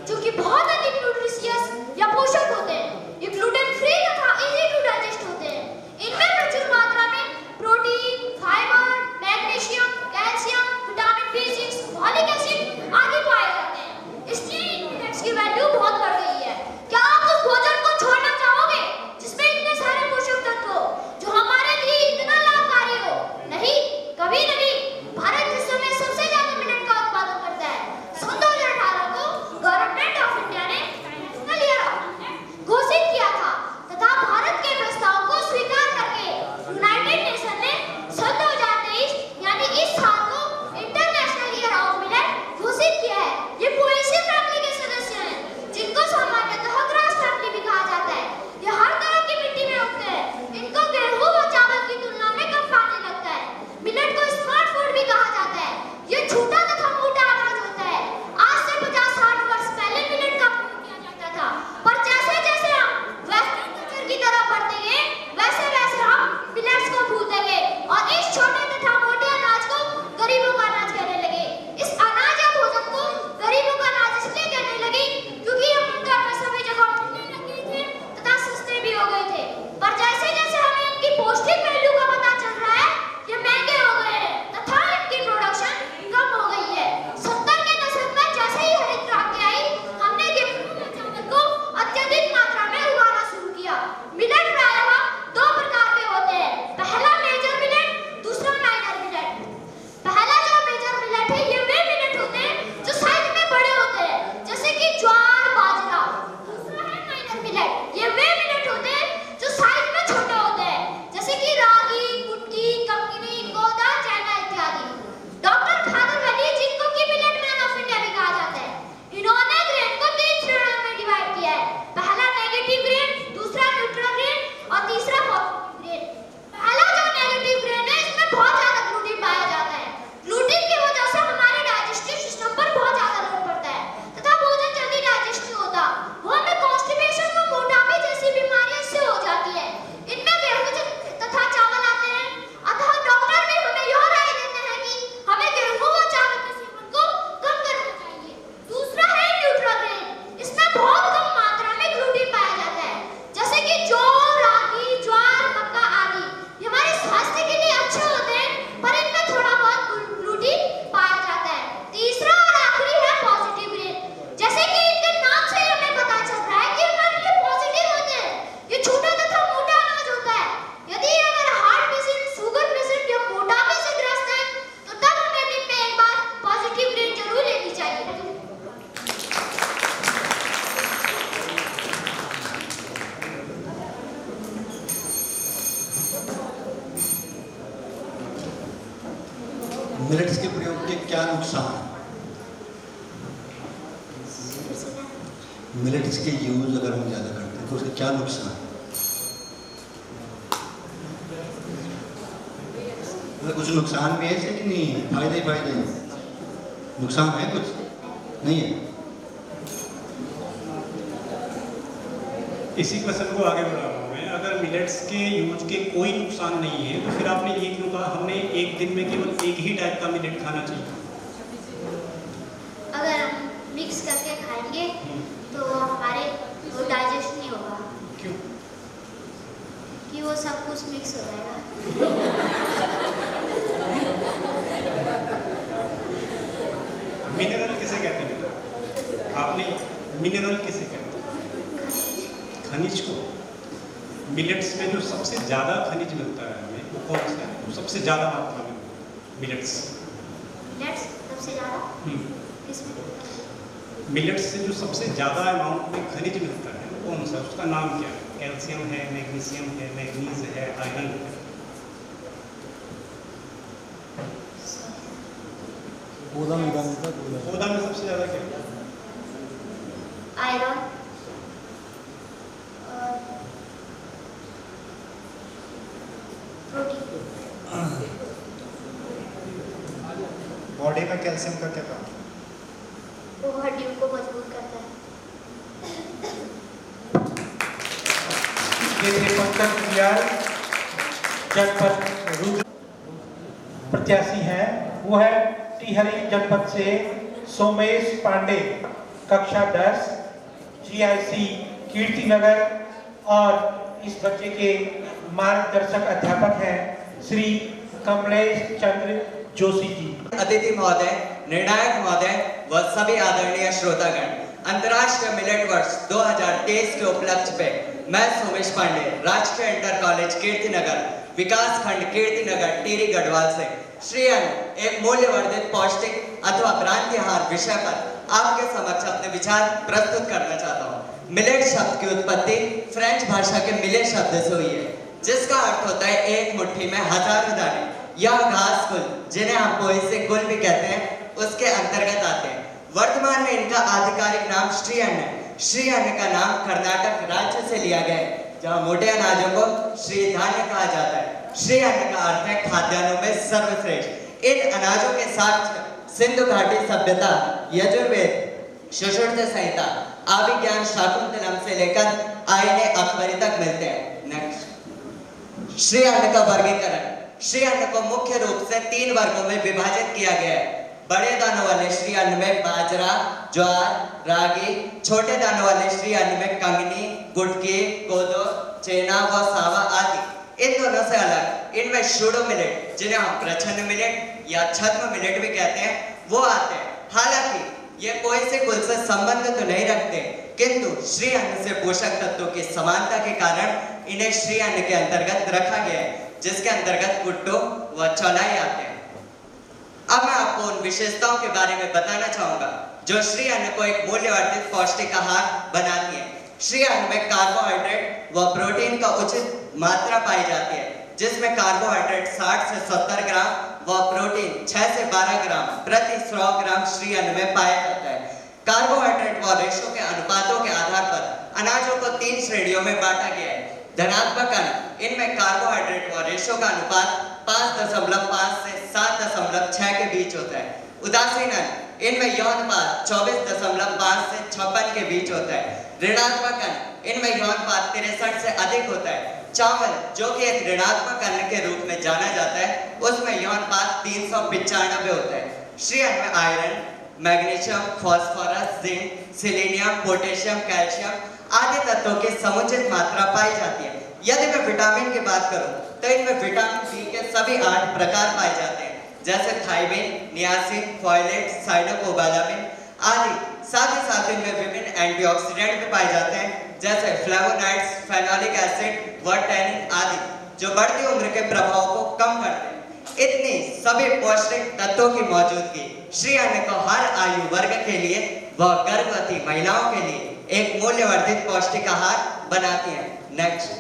जो कि बहुत अधिक न्यूट्रिशियस या पोषक होते हैं। ये ग्लूटेन फ्री तथा इजी टू डाइजेस्ट होते हैं। इनमें प्रचुर मात्रा में protein, fibre, magnesium, calcium, vitamin B6, folic acid आदि पाए जाते हैं। इसलिए इन मिलेट्स की वैल्यू बहुत बढ़ गई है। क्या आप उस भोजन को छोड़ना चाहोगे जिसमें इतने सारे पोषक तत्व हो, जो हमारे लिए इतना लाभकारी हो? नहीं, कभी नहीं। भारत विश्व में सबसे ज्यादा मिलेट का उत्पादन करता है। सन 2018 को गवर्नमेंट ऑफ इंडिया ने नेशनल ईयर ऑफ मिलेट घोषित किया था तथा भारत के प्रस्ताव को स्वीकार करके यूनाइटेड नेशन ने सन 2023 यानी इस साल को इंटरनेशनल ईयर ऑफ मिलेट घोषित किया है। ये पोएसी फैमिली के सदस्य हैं, जिनको सामान्यतः ग्रास फैमिली भी कहा जाता है। ये हर तरह की मिट्टी में उगते हैं। इनको गेहूं व चावल की तुलना में कम पानी लगता है। मिलेट को स्मार्ट फूड भी कहा जाता है। ये छोटा तथा मोटा अनाज होता है। आज से 50-60 वर्ष पहले मिलेट का प्रयोग किया जाता था, पर जैसे जैसे हम वेस्टर्न कल्चर की तरफ बढ़ते गए, वैसे वैसे हम मिलेट्स को भूलते गए और इस छोटे तथा मोटे अनाज को गरीबों का अनाज कहने लगे। इस अनाज या भोजन को गरीबों का अनाज इसलिए कहने लगे क्योंकि ये मुद्दा में सभी जगह मिलने लगे थे तथा सस्ते भी हो गए थे। पर जैसे जैसे हमें इनकी पौष्टिक वैल्यू का पता चल रहा है, ये महंगे हो गए हैं तथा इनकी प्रोडक्शन कम हो गई है। 70 के दशक में जैसे ही हरित क्रांति आई, हमने गेहूं व चावल को अत्यधिक मात्रा में उगाना शुरू किया। मिलेट प्रायः दो प्रकार के होते हैं, पहला मेजर मिलेट, दूसरा माइनर मिलेट। पहला जो मेजर मिलेट है, ये वे मिलेट होते हैं जो साइज में बड़े होते हैं, जैसे कि ज्वार, बाजरा। दूसरा है माइनर मिलेट, ये वे मिलेट होते हैं जो साइज में छोटे होते हैं, जैसे कि रागी, कुटकी, कंगनी, गोदा, चना इत्यादि। डॉक्टर खादर वली, जिनको कि मिलेट मैन ऑफ इंडिया भी कहा जाता है, इन्होंने ग्रेन को 3 श्रेणियों में डिवाइड किया है। पहला नेगेटिव ग्रेन, दूसरा न्यूट्रल ग्रेन और तीसरा पॉजिटिव ग्रेन। पहला जो नेगेटिव ग्रेन है, इसमें बहुत ज्यादा ग्लूटीन पाया जाता है। ग्लूटीन की वजह से हमारे डाइजेस्टिव सिस्टम पर बहुत ज्यादा लोड पड़ता है तथा भोजन जल्दी डाइजेस्ट नहीं होता। वो हमें कॉन्स्टिपेशन व मोटापे जैसी बीमारियां इससे हो जाती है। इनमें गेहूं तथा चावल आते हैं। अतः डॉक्टर भी हमें यह राय देते हैं कि हमें गेहूं व चावल के सेवन को कम करना चाहिए। दूसरा है न्यूट्रल ग्रेन, इसमें बहुत कम मात्रा में ग्लूटीन पाया जाता है, जैसे कि जौ, रागी, ज्वार, मक्का आदि। ये हमारे स्वास्थ्य के लिए अच्छे होते हैं, पर इनमें थोड़ा बहुत ग्लूटीन पाया जाता है। तीसरा और आखिरी है पॉजिटिव ग्रेन, जैसे कि इनके नाम से ही हमें पता चल रहा है कि हमारे लिए पॉजिटिव होते हैं। ये छोटा तथा मोटा अनाज होता है। यदि अगर हार्ट पेशेंट, शुगर पेशेंट या मोटापे से ग्रस्त है, तो तब हमें दिन में एक बार पॉजिटिव ग्रेन जरूर लेनी चाहिए। मिलेट्स के प्रयोग के क्या नुकसान हैं? मिलेट्स के यूज़ अगर हम ज़्यादा करते हैं तो उसका क्या नुकसान है? कुछ नुकसान भी है इससे कि नहीं? फायदे ही फायदे हैं, नुकसान है कुछ नहीं है? इसी क्वेश्चन को आगे बढ़ा रहा हूँ मैं। अगर मिलेट्स के यूज के कोई नुकसान नहीं है तो फिर आपने हमने एक दिन में केवल एक ही टाइप का मिलेट खाना चाहिए। अगर हम मिक्स करके खाएंगे तो हमारे वो डाइजेस्ट नहीं होगा। क्यों? कि वो सब कुछ मिक्स हो जाएगा। मिनरल किसे कहते हैं? आपने मिनरल किसे कहते हैं? खनिज को। मिलेट्स में जो सबसे ज़्यादा खनिज मिलता है हमें वो कौन सा है? सबसे ज़्यादा मात्रा में मिलेट्स सबसे ज़्यादा मिलेट्स से जो सबसे ज़्यादा अमाउंट में खनिज मिलता है वो कौन सा? उसका नाम क्या है? कैल्शियम है, मैग्नीशियम है, मैग्नीज है, आयरन है। पौधा में सबसे ज़्यादा क्या है? Iron, protein. बॉडी में कैल्शियम का क्या काम? वो हड्डियों को मजबूत करता है। ये थे पंकज दयाल, जनपद रुद्र प्रत्याशी हैं। वो है टिहरी जनपद से सोमेश पांडे, कक्षा 10, GIC कीर्तिनगर, और इस बच्चे के मार्गदर्शक अध्यापक हैं श्री कमलेश चंद्र जोशी जी। अतिथि महोदय, निर्णायक महोदय व सभी आदरणीय श्रोतागण, अंतर्राष्ट्रीय मिलेट वर्ष 2023 के उपलक्ष्य पे मैं सोमेश पांडे, राजकीय इंटर कॉलेज कीर्तिनगर, विकास खंड कीर्तिनगर, टिहरी गढ़वाल से श्री अन्न एक मूल्यवर्धित पौष्टिक अथवा भ्रांति आहार विषय पर आपके समक्ष अपने विचार प्रस्तुत करना चाहता हूँ। मिलेट शब्द की उत्पत्ति फ्रेंच भाषा के मिले शब्द से हुई है, जिसका अर्थ होता है एक मुट्ठी में हजारों दाने। यह घास कुल, जिन्हें हम पोए से कुल भी कहते हैं, उसके अंतर्गत आते हैं। वर्तमान में इनका आधिकारिक नाम श्री अन्न है। श्री अन्न का नाम कर्नाटक राज्य से लिया गया है, जहाँ मोटे अनाजों को श्री धान्य कहा जाता है। श्री अन्न का अर्थ है खाद्यान्नों में सर्वश्रेष्ठ। इन अनाजों के साक्ष्य सिंधु घाटी सभ्यता, यजुर्वेद, सुश्रुत संहिता, अभिज्ञान शाकुंतलम से लेकर आईने अकबरी तक मिलते हैं। नेक्स्ट, श्री अन्न का वर्गीकरण। श्री अन्न को मुख्य रूप से 3 वर्गों में विभाजित किया गया है। बड़े दानों वाले श्री अन्न में बाजरा, ज्वार, रागी, छोटे दानों वाले श्री अन्न में कंगनी, गुटकी, कोदो, चेना व सावा आदि। इन दोनों से अलग इनमें शूडो मिलेट, जिन्हें हम प्रछन्न मिलेट या छद्म मिलेट भी कहते हैं, वो आते हैं। हालांकि ये कोई से कुल से संबंध तो नहीं रखते, किंतु श्री अन्न से पोषक तत्वों की समानता के कारण इन्हें श्री अन्न के अंतर्गत रखा गया है, जिसके अंतर्गत कुट्टो व चौलाई आते हैं। अब मैं आपको उन विशेषताओं के बारे में बताना चाहूंगा जो श्री अन्न को एक मूल्यवर्धित पौष्टिक आहार बनाती है। श्री अन्न में कार्बोहाइड्रेट व प्रोटीन का उचित मात्रा पाई जाती है, जिसमें कार्बोहाइड्रेट 60 से 70 ग्राम व प्रोटीन 6 से 12 ग्राम प्रति 100 ग्राम श्री अन्न में पाया जाता है। कार्बोहाइड्रेट व रेशो के अनुपातों के आधार पर अनाजों को 3 श्रेणियों में बांटा गया है। धनात्मक अन्न, इनमें कार्बोहाइड्रेट व रेशो का अनुपात 5.5 से 7.6 के बीच होता है। उदासीन अन्न, इनमें यौन पात 24.5 से 56 के बीच होता है। ऋणात्मक अन्न, इनमें यौन पात 63 से अधिक होता है। चावल, जो कि एक ऋणात्मक अन्न के रूप में जाना जाता है, उसमें यौन पात 395 होता है। श्री अन्न में iron, magnesium, phosphorus, zinc, selenium, potassium, calcium आदि तत्वों की समुचित मात्रा पाई जाती है। यदि मैं विटामिन की बात करूं तो इनमें विटामिन बी के सभी 8 प्रकार पाए जाते हैं, जैसे थायमिन, नियासिन, फोलेट, साइटोकोबालामिन आदि। साथ ही साथ इनमें विभिन्न एंटीऑक्सीडेंट भी पाए जाते हैं, जैसे फ्लेवोनॉइड्स, फेनोलिक एसिड व टैनिन आदि, जो बढ़ती उम्र के प्रभाव को कम करते हैं। इतनी सभी पौष्टिक तत्वों की मौजूदगी श्री अन्न को हर आयु वर्ग के लिए व गर्भवती महिलाओं के लिए एक मूल्यवर्धित पौष्टिक आहार बनाती है। नेक्स्ट,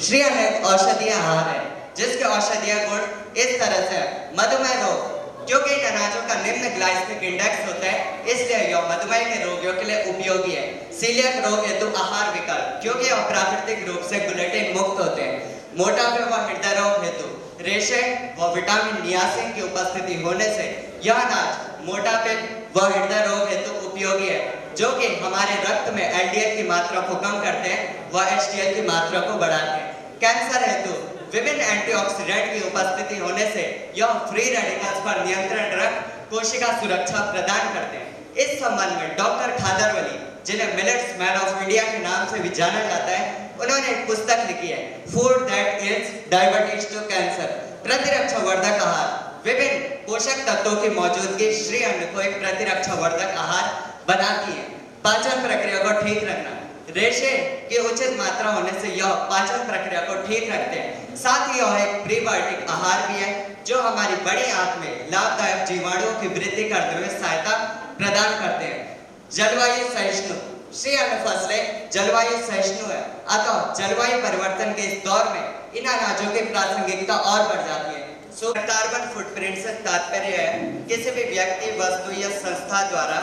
श्री अन्न एक औषधीय आहार है, जिसके औषधीय गुण इस तरह से मधुमेह रोग, क्योंकि इन अनाजों का निम्न ग्लाइसेमिक इंडेक्स होता है, इसलिए यह मधुमेह के रोगियों के लिए उपयोगी है। सीलियक रोग हेतु आहार विकल्प, क्योंकि यह प्राकृतिक रूप से ग्लूटेन मुक्त होते हैं। मोटापे व हृदय रोग हेतु रेशे व विटामिन नियासिन की उपस्थिति होने से यह अनाज मोटापे व हृदय रोग हेतु उपयोगी है, जो कि हमारे रक्त में एलडीएल की मात्रा को कम करते हैं व एचडीएल की मात्रा को बढ़ाते हैं। कैंसर हेतु विभिन्न एंटीऑक्सीडेंट की उपस्थिति होने से यह फ्री रेडिकल्स पर नियंत्रण रख कोशिका सुरक्षा प्रदान करते हैं। इस संबंध में डॉक्टर खादरवली, जिन्हें मिलेट्स मैन ऑफ इंडिया के नाम से भी जाना जाता है, उन्होंने एक पुस्तक लिखी है, food that is diabetes to cancer, प्रतिरक्षा वर्धक आहार। विभिन्न पोषक तत्वों की मौजूदगी श्री अन्न को एक प्रतिरक्षा वर्धक आहार बनाती है। पाचन प्रक्रिया को ठीक रखना, रेशे की उचित मात्रा होने से यह पाचन प्रक्रिया को ठीक रखते हैं। साथ ही यह एक प्रीबायोटिक आहार भी है, जो हमारी बड़ी आंत में लाभदायक जीवाणुओं की वृद्धि करने में सहायता प्रदान करते हैं। जलवायु सहिष्णु, श्री अन्न फसलें जलवायु सहिष्णु है, अतः जलवायु परिवर्तन के इस दौर में इन अनाजों की प्रासंगिकता और बढ़ जाती है। कार्बन फुटप्रिंट से तात्पर्य है किसी भी व्यक्ति, वस्तु या संस्था द्वारा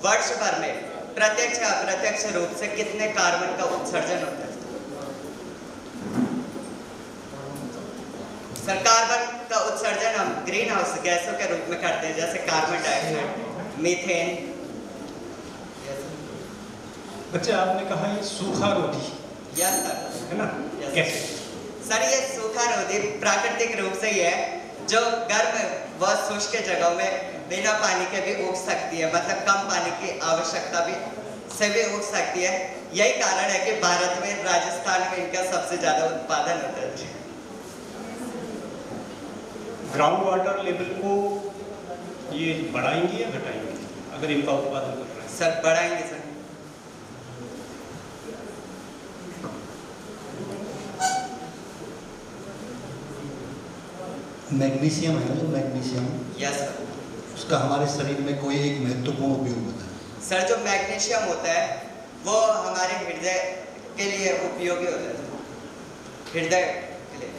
वर्ष भर में प्रत्यक्ष या अप्रत्यक्ष रूप से कितने कार्बन का उत्सर्जन होता है। सर, कार्बन का उत्सर्जन हम ग्रीन हाउस गैसों के रूप में करते हैं, जैसे कार्बन डाइऑक्साइड, मीथेन। बच्चे, आपने कहा ये सूखा रोधी, यस सर, है ना? कैसे? सर, ये सूखा रोधी प्राकृतिक रूप से ही है, जो गर्म व शुष्क जगहों में बिना पानी के भी उग सकती है, मतलब कम पानी की आवश्यकता भी से भी उग सकती है। यही कारण है कि भारत में, राजस्थान में इनका सबसे ज्यादा उत्पादन होता है। ग्राउंड वाटर लेवल को ये बढ़ाएंगे या घटाएंगे अगर इनका उत्पादन कर रहे हैं? सर, बढ़ाएंगे सर। मैग्नीशियम है ना, जो मैग्नीशियम, यस सर, उसका हमारे शरीर में कोई एक महत्वपूर्ण उपयोग होता है। सर, जो मैग्नीशियम होता है वो हमारे हृदय के लिए उपयोगी होता है, हृदय के लिए।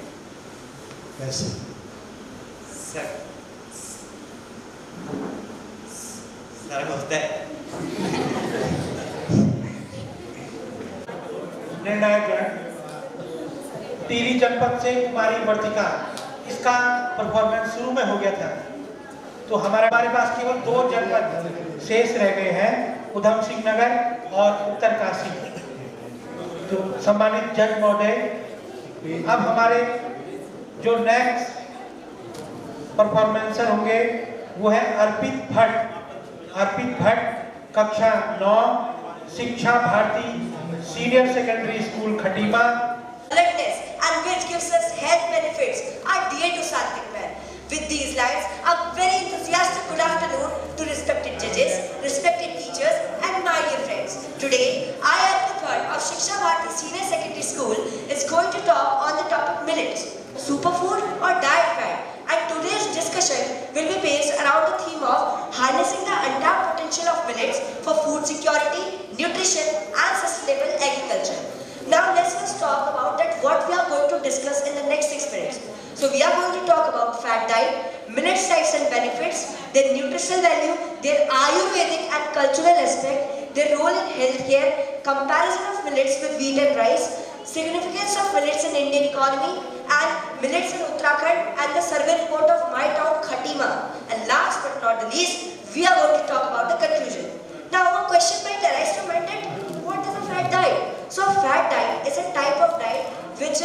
कैसे? सर होता है। निर्णायक टीवी जनपद से कुमारी वर्तिका, इसका परफॉर्मेंस शुरू में हो गया था, तो हमारे पास केवल 2 जनपद शेष रह गए हैं, उधम सिंह नगर और उत्तरकाशी। तो सम्मानित जज महोदय, अब हमारे जो नेक्स्ट परफॉर्मेंसर होंगे वो है अर्पित भट्ट। अर्पित भट्ट कक्षा 9, Shiksha Bharati senior secondary school Khatima. And which gives us health benefits are dear to Sattvic man. With these lines, a very enthusiastic good afternoon to respected judges, respected teachers, and my dear friends. Today, I, Arpit Bhatt of Shiksha Bharati Senior Secondary School, is going to talk on the topic millets, superfood or diet fat. And today's discussion will be based around the theme of harnessing the untapped potential of millets for food security, nutrition, and sustainable agriculture. Now let's first talk about what we are going to discuss in the next 6 minutes. So we are going to talk about fat diet, millets types and benefits, their nutritional value, their Ayurvedic and cultural aspect, their role in healthcare, comparison of millets with wheat and rice, significance of millets in Indian economy, and millets in Uttarakhand, and the survey report of my town Khatima. And last but not the least, we are going to talk about the conclusion. Now a question might arise from my mind, what is a fat diet? So a fat diet is a type of diet which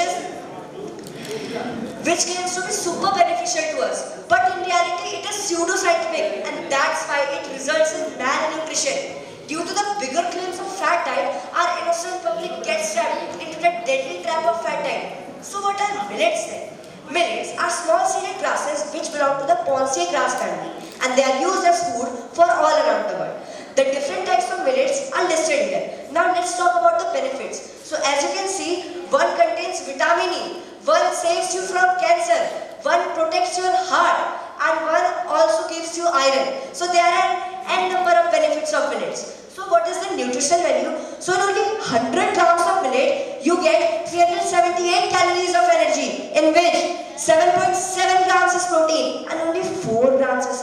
claims to be super beneficial to us, but in reality it is pseudo-scientific, and that's why it results in malnutrition. Due to the bigger claims of fat diet, our innocent public gets trapped into the deadly trap of fat diet. So what are millets then? Millets are small seeded grasses which belong to the Ponceae grass family, and they are used as food for all around the world. The different types of millets are listed here. Now let's talk about the benefits. So as you can see, one contains vitamin E, one saves you from cancer, one protects your heart, and one also gives you iron. So there are n number of benefits of millets. So what is the nutritional value? So in only 100 grams of millet, you get 378 calories of energy, in which 7.7 grams is protein and only 4 grams is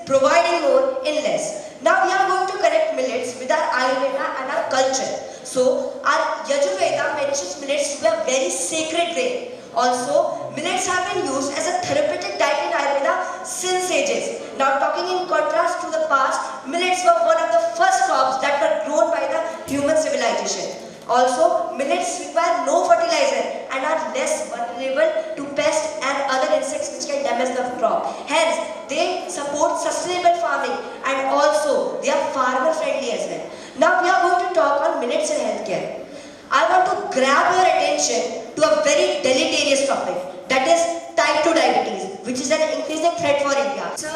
providing more in less. Now we are going to connect millets with our Ayurveda and our culture. So our Yajurveda mentions millets to be a very sacred grain. Also, millets have been used as a therapeutic diet in Ayurveda since ages. Now talking in contrast to the past, millets were one of the first crops that were grown by the human civilization. Also, millets require no fertilizer and are less vulnerable to pests and other insects which can damage the crop. Hence, they support sustainable farming and also they are farmer friendly as well. Now we are going to talk on millets and healthcare. I want to grab your attention to a very deleterious topic, that is type 2 diabetes, which is an increasing threat for India. So,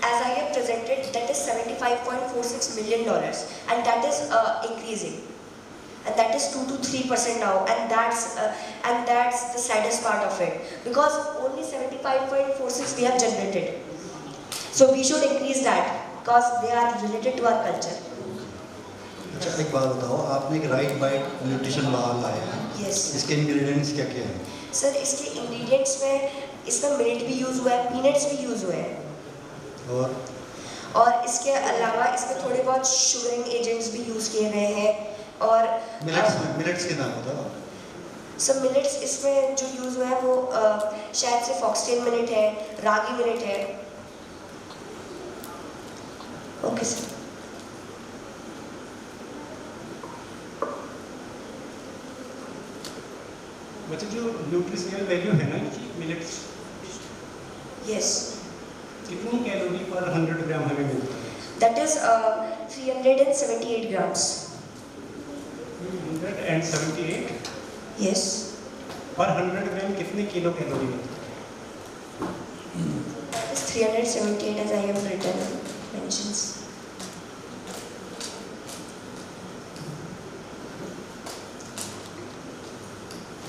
as I have presented, that is $75.46 million and that is increasing. And that is 2 to 3% now, and that's the saddest part of it, because only 75.46 we have generated. So we should increase that because they are related to our culture. अच्छा एक बात बताओ, आपने एक right bite nutrition बार लाया है। Yes. इसके ingredients क्या क्या हैं? सर इसके इंग्रेडिएंट्स में इसमें मिलेट भी यूज हुआ है, पीनट्स भी यूज हुए हैं और इसके अलावा इसमें थोड़े बहुत शुगरिंग एजेंट्स भी यूज किए गए हैं। और मिलेट्स के नाम बताओ। सब मिलेट्स इसमें जो यूज हुआ है वो शायद से फॉक्सटेल मिलेट है, रागी मिलेट है। Okay sir. बच्चे जो न्यूट्रिशनल वैल्यू है ना मिलेट्स, यस, कितनी कैलोरी पर 100 ग्राम हमें मिलता है? That is 378 grams. 178? यस। पर 100 ग्राम कितने किलो कैलोरी मिलता है? 378 as I have written mentions.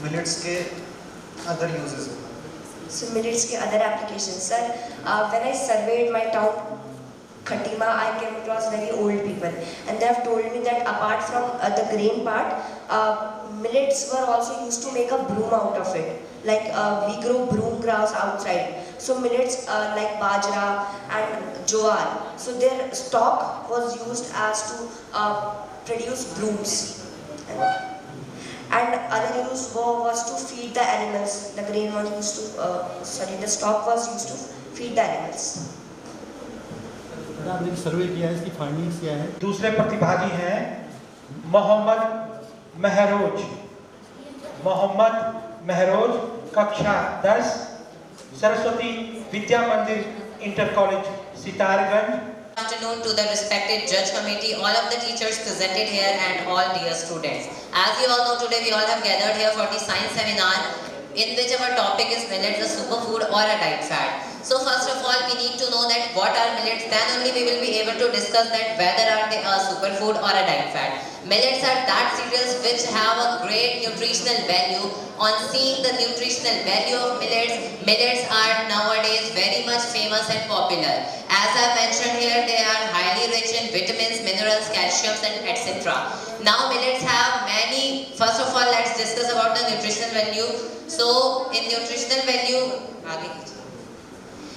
Millets के अदर यूजेस। So millets के other applications, sir. When I surveyed my town, Khatima, I came across very old people, and they have told me that apart from the grain part, millets were also used to make a broom out of it. Like we grow broom grass outside, so millets like bajra and jowar, so their stalk was used as to produce brooms. And other use was to feed the animals. The grain was used to, the stalk was used to feed the animals. आपने सर्वे किया है, इसकी findings क्या है? दूसरे प्रतिभागी हैं मोहम्मद महरोज। मोहम्मद महरोज, कक्षा 10, सरस्वती विद्या मंदिर inter college Sitarganj. Good afternoon to the respected judge committee, all of the teachers presented here and all dear students. As you all know, today we all have gathered here for the science seminar in which our topic is millets, a superfood or a diet fad. So first of all, we need to know that what are millets, then only we will be able to discuss that whether are they a superfood or a diet fad. Millets are that cereals which have a great nutritional value. On seeing the nutritional value of millets, millets are nowadays very much famous and popular. As I mentioned here, they are highly rich in vitamins, minerals, calciums and etc. Now millets have many, first of all let's discuss about the nutritional value. So in nutritional value,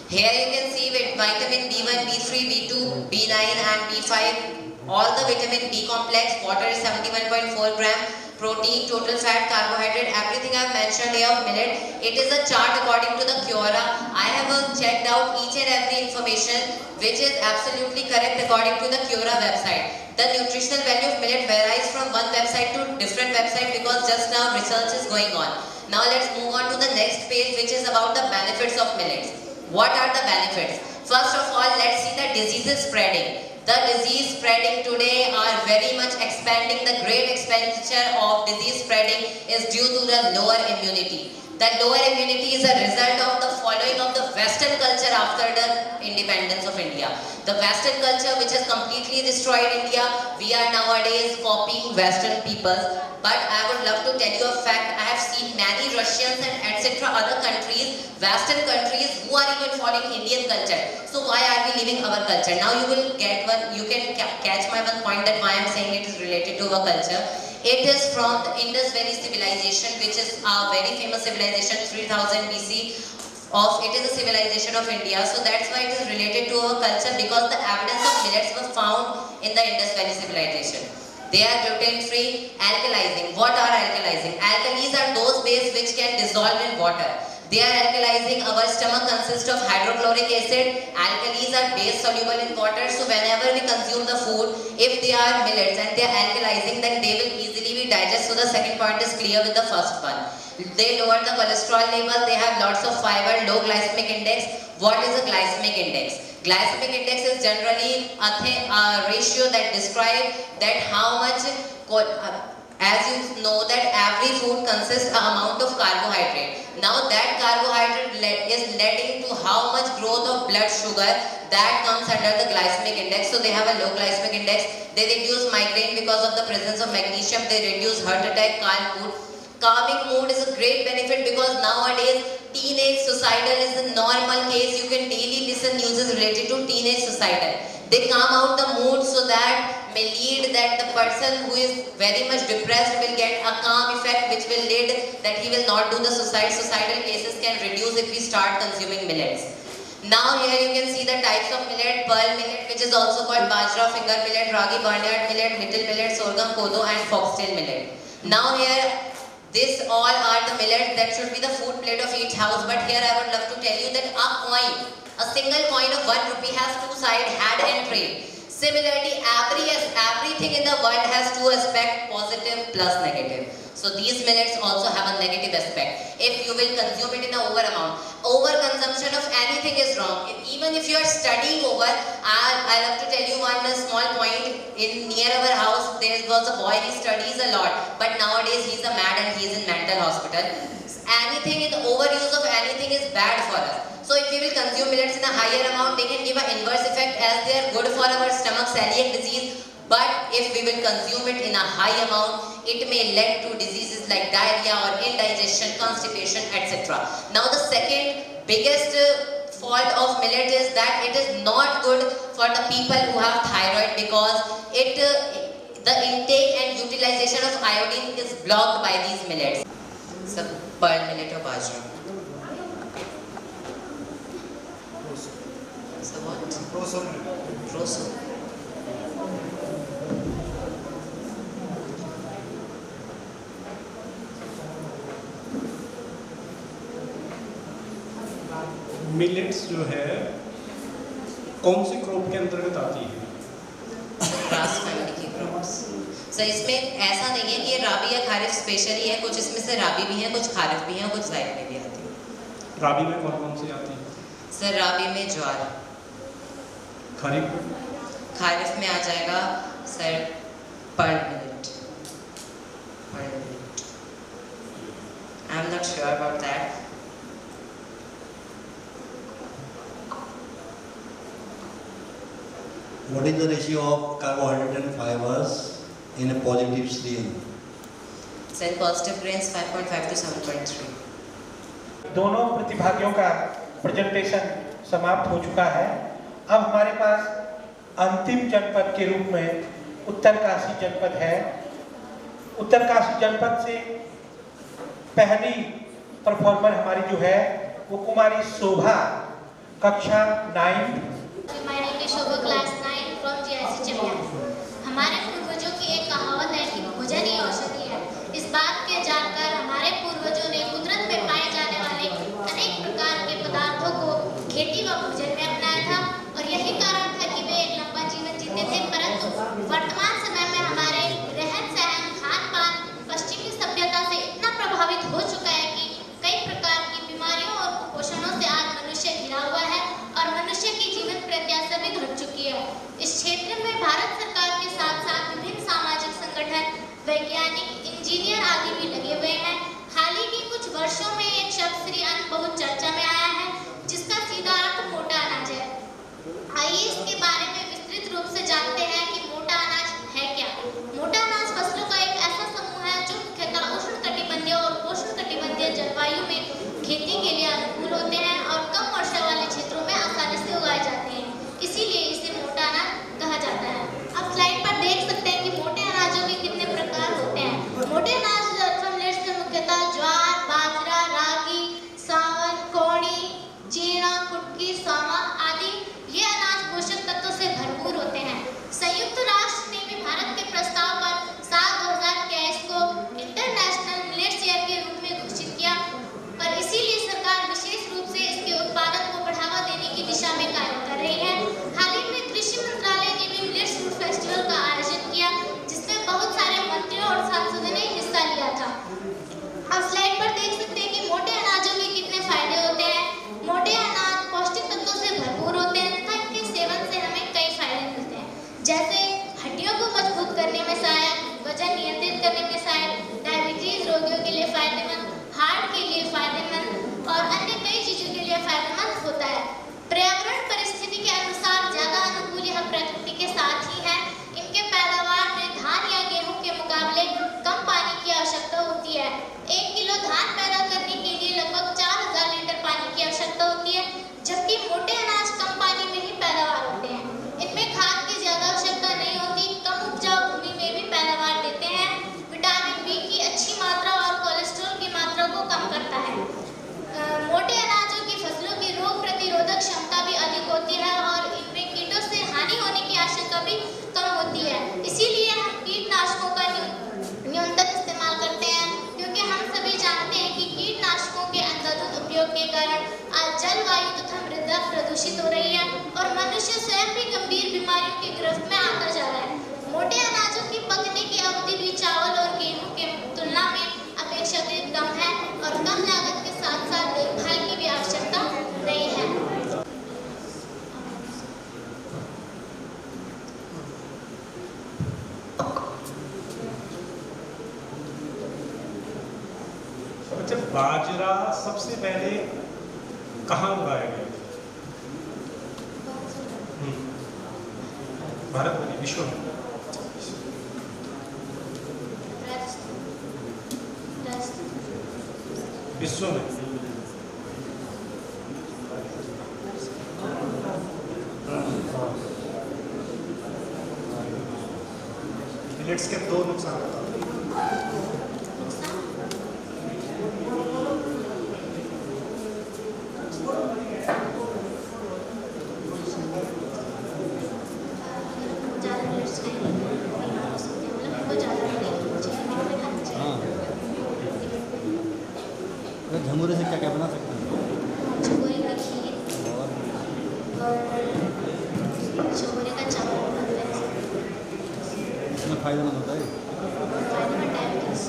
here you can see with vitamin B1, B3, B2, B9 and B5, all the vitamin B complex, water is 71.4 gram, protein, total fat, carbohydrate, everything I have mentioned here of millet. It is a chart according to the Cura. I have checked out each and every information which is absolutely correct according to the Cura website. The nutritional value of millet varies from one website to different website because just now research is going on. Now let's move on to the next page, which is about the benefits of millets. What are the benefits? First of all, let's see the diseases spreading. The disease spreading today are very much expanding. The great expenditure of disease spreading is due to the lower immunity. The lower immunity is a result of the following of the Western culture after the independence of India. The Western culture which has completely destroyed India, we are nowadays copying Western people. But I would love to tell you a fact. I have seen many Russians and etc. other countries, Western countries who are even following Indian culture. So why are we leaving our culture? Now you will get one, you can catch my one point that why I am saying it is related to our culture. It is from the Indus Valley civilization, which is a very famous civilization, 3000 BC. of it is a civilization of India. So that's why it is related to our culture, because the evidence of millets were found in the Indus Valley civilization. They are gluten-free, alkalizing. What are alkalizing? Alkalis are those bases which can dissolve in water. They are alkalizing. Our stomach consists of hydrochloric acid. Alkalis are base soluble in water. So whenever we consume the food, if they are millets and they are alkalizing, then they will easily be digested. So the second point is clear with the first one. They lower the cholesterol level. They have lots of fiber, low glycemic index. What is a glycemic index? Glycemic index is generally a ratio that describes that how much, as you know that every food consists an amount of carbohydrate. Now that carbohydrate is leading to how much growth of blood sugar that comes under the glycemic index. So they have a low glycemic index. They reduce migraine because of the presence of magnesium. They reduce heart attack, calm mood. Calming mood is a great benefit because nowadays teenage suicidal is a normal case. You can daily listen news related to teenage suicidal. They calm out the mood, so that may lead that the person who is very much depressed will get a calm effect, which will lead that he will not do the suicide. Suicidal cases can reduce if we start consuming millets. Now here you can see the types of millet: pearl millet, which is also called bajra, finger millet, ragi, barnyard millet, little millet, sorghum, kodo, and foxtail millet. Now here, this all are the millets that should be the food plate of each house. But here I would love to tell you that a single coin of 1 rupee has two sides, head and tail. Similarly, everything in the world has two aspects, positive plus negative. So these millets also have a negative aspect. If you will consume it in an over amount, overconsumption of anything is wrong. Even if you are studying over, I love to tell you one small point. Near our house, there was a boy, he studies a lot, but nowadays he's a mad and he's in mental hospital. Anything in the overuse of anything is bad for us. So if we will consume millets in a higher amount, they can give an inverse effect as they are good for our stomach, celiac disease. But if we will consume it in a high amount, it may lead to diseases like diarrhea or indigestion, constipation, etc. Now the second biggest fault of millet is that it is not good for the people who have thyroid, because the intake and utilization of iodine is blocked by these millets. So pearl millet or bajra. So what? Proso. Millets जो है कौन सी crop के अंतर्गत आती है? Grass family की crops. सो इसमें ऐसा नहीं है कि ये राबी या खारिफ स्पेशली है, कुछ इसमें से राबी भी है, कुछ खारिफ भी है, कुछ जायद में भी आती है। राबी में कौन कौन सी आती है? सर राबी में ज्वार। खारिफ में आ जाएगा sir pearl millet. I am not sure about that. What is the ratio of carbohydrate and fibers in a positive stream? So in positive grains 5.5 to 7.3. दोनों प्रतिभागियों का प्रेजेंटेशन समाप्त हो चुका है। अब हमारे पास अंतिम जनपद के रूप में उत्तरकाशी जनपद है। उत्तरकाशी जनपद से पहली परफॉर्मर हमारी जो है वो कुमारी शोभा, कक्षा 9। My name is Shobha, class 9 from GIC चमिया। हमारे पूर्वजों की एक कहावत है कि भोजन ही औषधि है। इस बात के जानकर हमारे पूर्वजों ने कुदरत में पाए जाने वाले अनेक प्रकार के पदार्थों को खेती व भोजन में अपनाया था, और यही कारण था कि वे एक लंबा जीवन जीते थे। परंतु वर्तमान समय में हमारे रहन सहन, खान पान पश्चिमी सभ्यता से इतना प्रभावित हो चुका है कि कई प्रकार की बीमारियों और कुपोषणों से आज मनुष्य घिरा हुआ है और मनुष्य की जीवन प्रत्याशा भी घट चुकी है। इस क्षेत्र में भारत सरकार के साथ साथ विभिन्न सामाजिक संगठन, वैज्ञानिक, इंजीनियर आदि भी लगे हुए हैं। हाल ही के कुछ वर्षों में एक शब्द श्री अन्न बहुत चर्चा में आया है, जिसका सीधा अर्थ मोटा अनाज है। आइए इसके बारे में विस्तृत रूप से जानते हैं कि मोटा अनाज है क्या। मोटा अनाज फसलों का एक ऐसा समूह है जो मुख्यतः उष्णकटिबंधीय और उपोष्णकटिबंधीय जलवायु में खेती के लिए अनुकूल होते हैं और कम वर्षा वाले क्षेत्रों में आसानी से उगाए जाते हैं, इसीलिए इसे मोटा अनाज कहा जाता है। आप स्लाइड पर देख सकते हैं कि मोटे अनाजों के कितने प्रकार होते हैं। मोटे अनाज मिलेट्स में मुख्यतः ज्वार, बाजरा, रागी, सावन, कोणी, दिशा में कार्य कर रही है। हाल ही में कृषि मंत्रालय ने भी मिलेट्स फूड फेस्टिवल का आयोजन किया, जिसमें बहुत सारे मंत्रियों और सांसदों ने हिस्सा लिया था। आप स्लाइड पर देख सकते हैं कि मोटे अनाजों के कितने फायदे होते हैं। मोटे अनाज पौष्टिक तत्वों से भरपूर होते हैं तथा इनके सेवन से हमें कई फायदे मिलते हैं, जैसे हड्डियों को मजबूत करने में सहायक, वजन नियंत्रित करने में सहायक, डायबिटीज रोगियों के लिए फायदेमंद, हार्ट के लिए फायदेमंद और अन्य कई चीजों के लिए फायदेमंद होता है। पर्यावरण परिस्थिति के अनुसार ज्यादा अनुकूल यह प्रकृति के साथ ही है। इनके पैदावार में धान या गेहूं के मुकाबले कम पानी की आवश्यकता होती है। 1 किलो धान पैदा करने के लिए लगभग 4000 लीटर पानी की आवश्यकता होती है, जबकि मोटे अनाज कम पानी में ही पैदावार होते हैं। इनमें खाद की ज्यादा आवश्यकता नहीं होती, कम उपजाऊ भूमि में भी पैदावार देते हैं। विटामिन बी की अच्छी मात्रा और कोलेस्ट्रॉल की मात्रा को कम करता है। मोटे अनाजों की फसलों की रोग प्रतिरोधक क्षमता भी अधिक होती है और इनमें कीटों से हानि होने की आशंका भी कम होती है। इसीलिए हम कीटनाशकों का न्यूनतम इस्तेमाल करते हैं, क्योंकि हम सभी जानते हैं कि कीटनाशकों के अंधाधुंध उपयोग के कारण आज जलवायु तथा मृदा प्रदूषित हो रही है और मनुष्य स्वयं भी गंभीर बीमारियों की गिरफ्त में आता जा रहा है। मोटे अनाजों की पकने की अवधि भी चावल और गेहूं के तुलना में अपेक्षाकृत कम है और कम लागत के साथ साथ देखभाल की भी आवश्यकता नहीं है। अच्छा, बाजरा सबसे पहले कहाँ उगाया गया? भारत में, विश्व में? विश्व में मिलेट्स के 2 नुकसान बताओ। झंगोरे से क्या क्या बना सकते हैं? झंगोरे का खीर और झंगोरे का चावल बनाते हैं। इसमें फायदेमंद होता है? फायदेमंद डायबिटीज।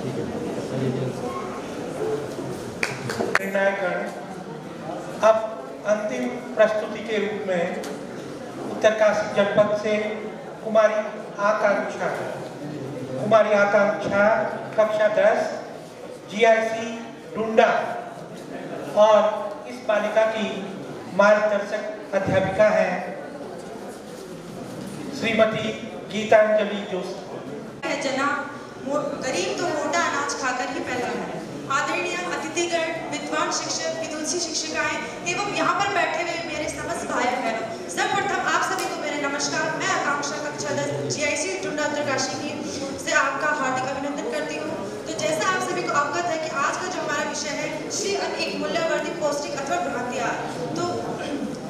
ठीक है। निर्णायकगण, अब अंतिम प्रस्तुति के रूप में उत्तरकाशी जनपद से कुमारी आकांक्षा कक्षा 10 GIC डुंडा और इस बालिका की मार्गदर्शक अध्यापिका है श्रीमती गीतांजलि जोशी। जनाब, गरीब तो मोटा अनाज खाकर ही पैदा है। आदरणीय अतिथिगण, विद्वान शिक्षक, विदुषी शिक्षिकाएं एवं यहाँ पर बैठे हुए मेरे समस्त भाई बहनों, सर्वप्रथम आप सभी को मेरे नमस्कार। मैं आकांक्षा कक्षा 10 GIC डुंडा उत्तरकाशी की से आपका हार्दिक अभिनंदन करती हूँ। तो जैसा आप सभी को अवगत है कि आज का जो हमारा विषय है श्री अन्न, एक मूल्यवर्धित पौष्टिक अथवा भ्रांति आहार। तो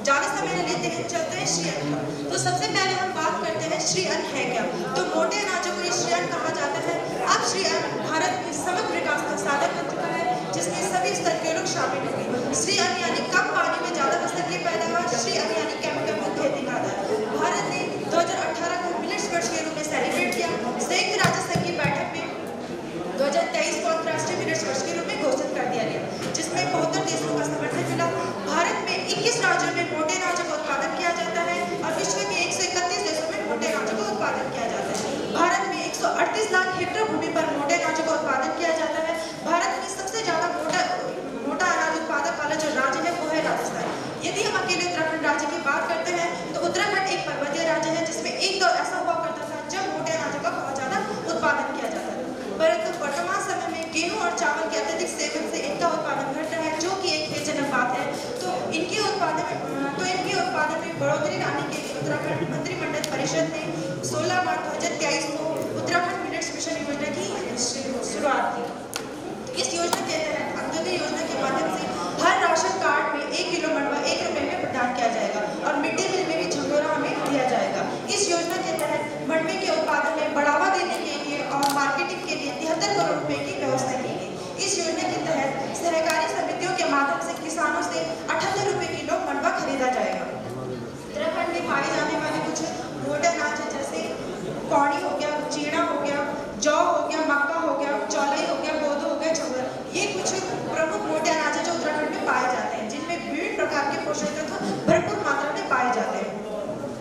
ज्यादा समय न लेते हैं, चलते हैं श्री अन्न का। तो सबसे पहले हम बात करते हैं श्री अन्न है क्या। तो मोटे अनाजों को श्री अन्न कहा जाता है। अब श्री अन्न भारत में समग्र विकास का साधन बन चुका है, जिसमें सभी स्तर के लोग शामिल होंगे। श्री अन्न यानी कम पानी में ज्यादा फसल की पैदावार, श्री अन्न यानी केमिकल मुक्त खेती का आधार। भारत ने 2018 को मिलेट्स वर्ष के रूप में सेलिब्रेट किया। संयुक्त राष्ट्र संघ की बैठक में 2023 को अंतर्राष्ट्रीय मिलेट्स वर्ष के रूप में घोषित कर दिया गया, जिसमें 72 देशों का समर्थन मिला। भारत में 21 राज्यों में मोटे अनाजों का उत्पादन किया जाता है और विश्व के 131 देशों में मोटे अनाजों का उत्पादन किया जाता है। भारत में 138 लाख हेक्टेयर भूमि पर मोटे अनाजों का उत्पादन किया जाता है। भारत में सबसे ज्यादा मोटा अनाज उत्पादक वाला जो राज्य है वो है राजस्थान। यदि हम अकेले उत्तराखंड राज्य की बात करते हैं तो उत्तराखंड एक पर्वतीय राज्य है, जिसमें एक दौर ऐसा हुआ करता था जब मोटे अनाजों का बहुत ज्यादा उत्पादन किया जाता था। परंतु वर्तमान समय में गेहूं और चावल के अत्यधिक सेवन से इनका उत्पादन घट रहा है, जो कि एक खेदजनक बात है। तो इनके उत्पादन में बढ़ोतरी लाने के लिए उत्तराखंड मंत्रिमंडल परिषद ने 16 मार्च 2023 को उत्तराखंड मिलेट्स मिशन योजना की शुरुआत की। इस योजना के तहत अंत्योदय योजना के माध्यम से हर राशन कार्ड में 1 किलो मंडवा 1 रुपए में प्रदान किया जाएगा और मिड डे मील में भी झंगोरा हमें दिया जाएगा। इस योजना के तहत मंडवे के उत्पादन में बढ़ावा देने के लिए और मार्केटिंग के लिए 73 करोड़ रुपए की व्यवस्था की गई। इस योजना के तहत सहकारी समितियों के माध्यम से किसानों से 78 रुपए किलो मंडवा खरीदा पोषक तत्व भरपूर मात्रा में पाए जाते हैं।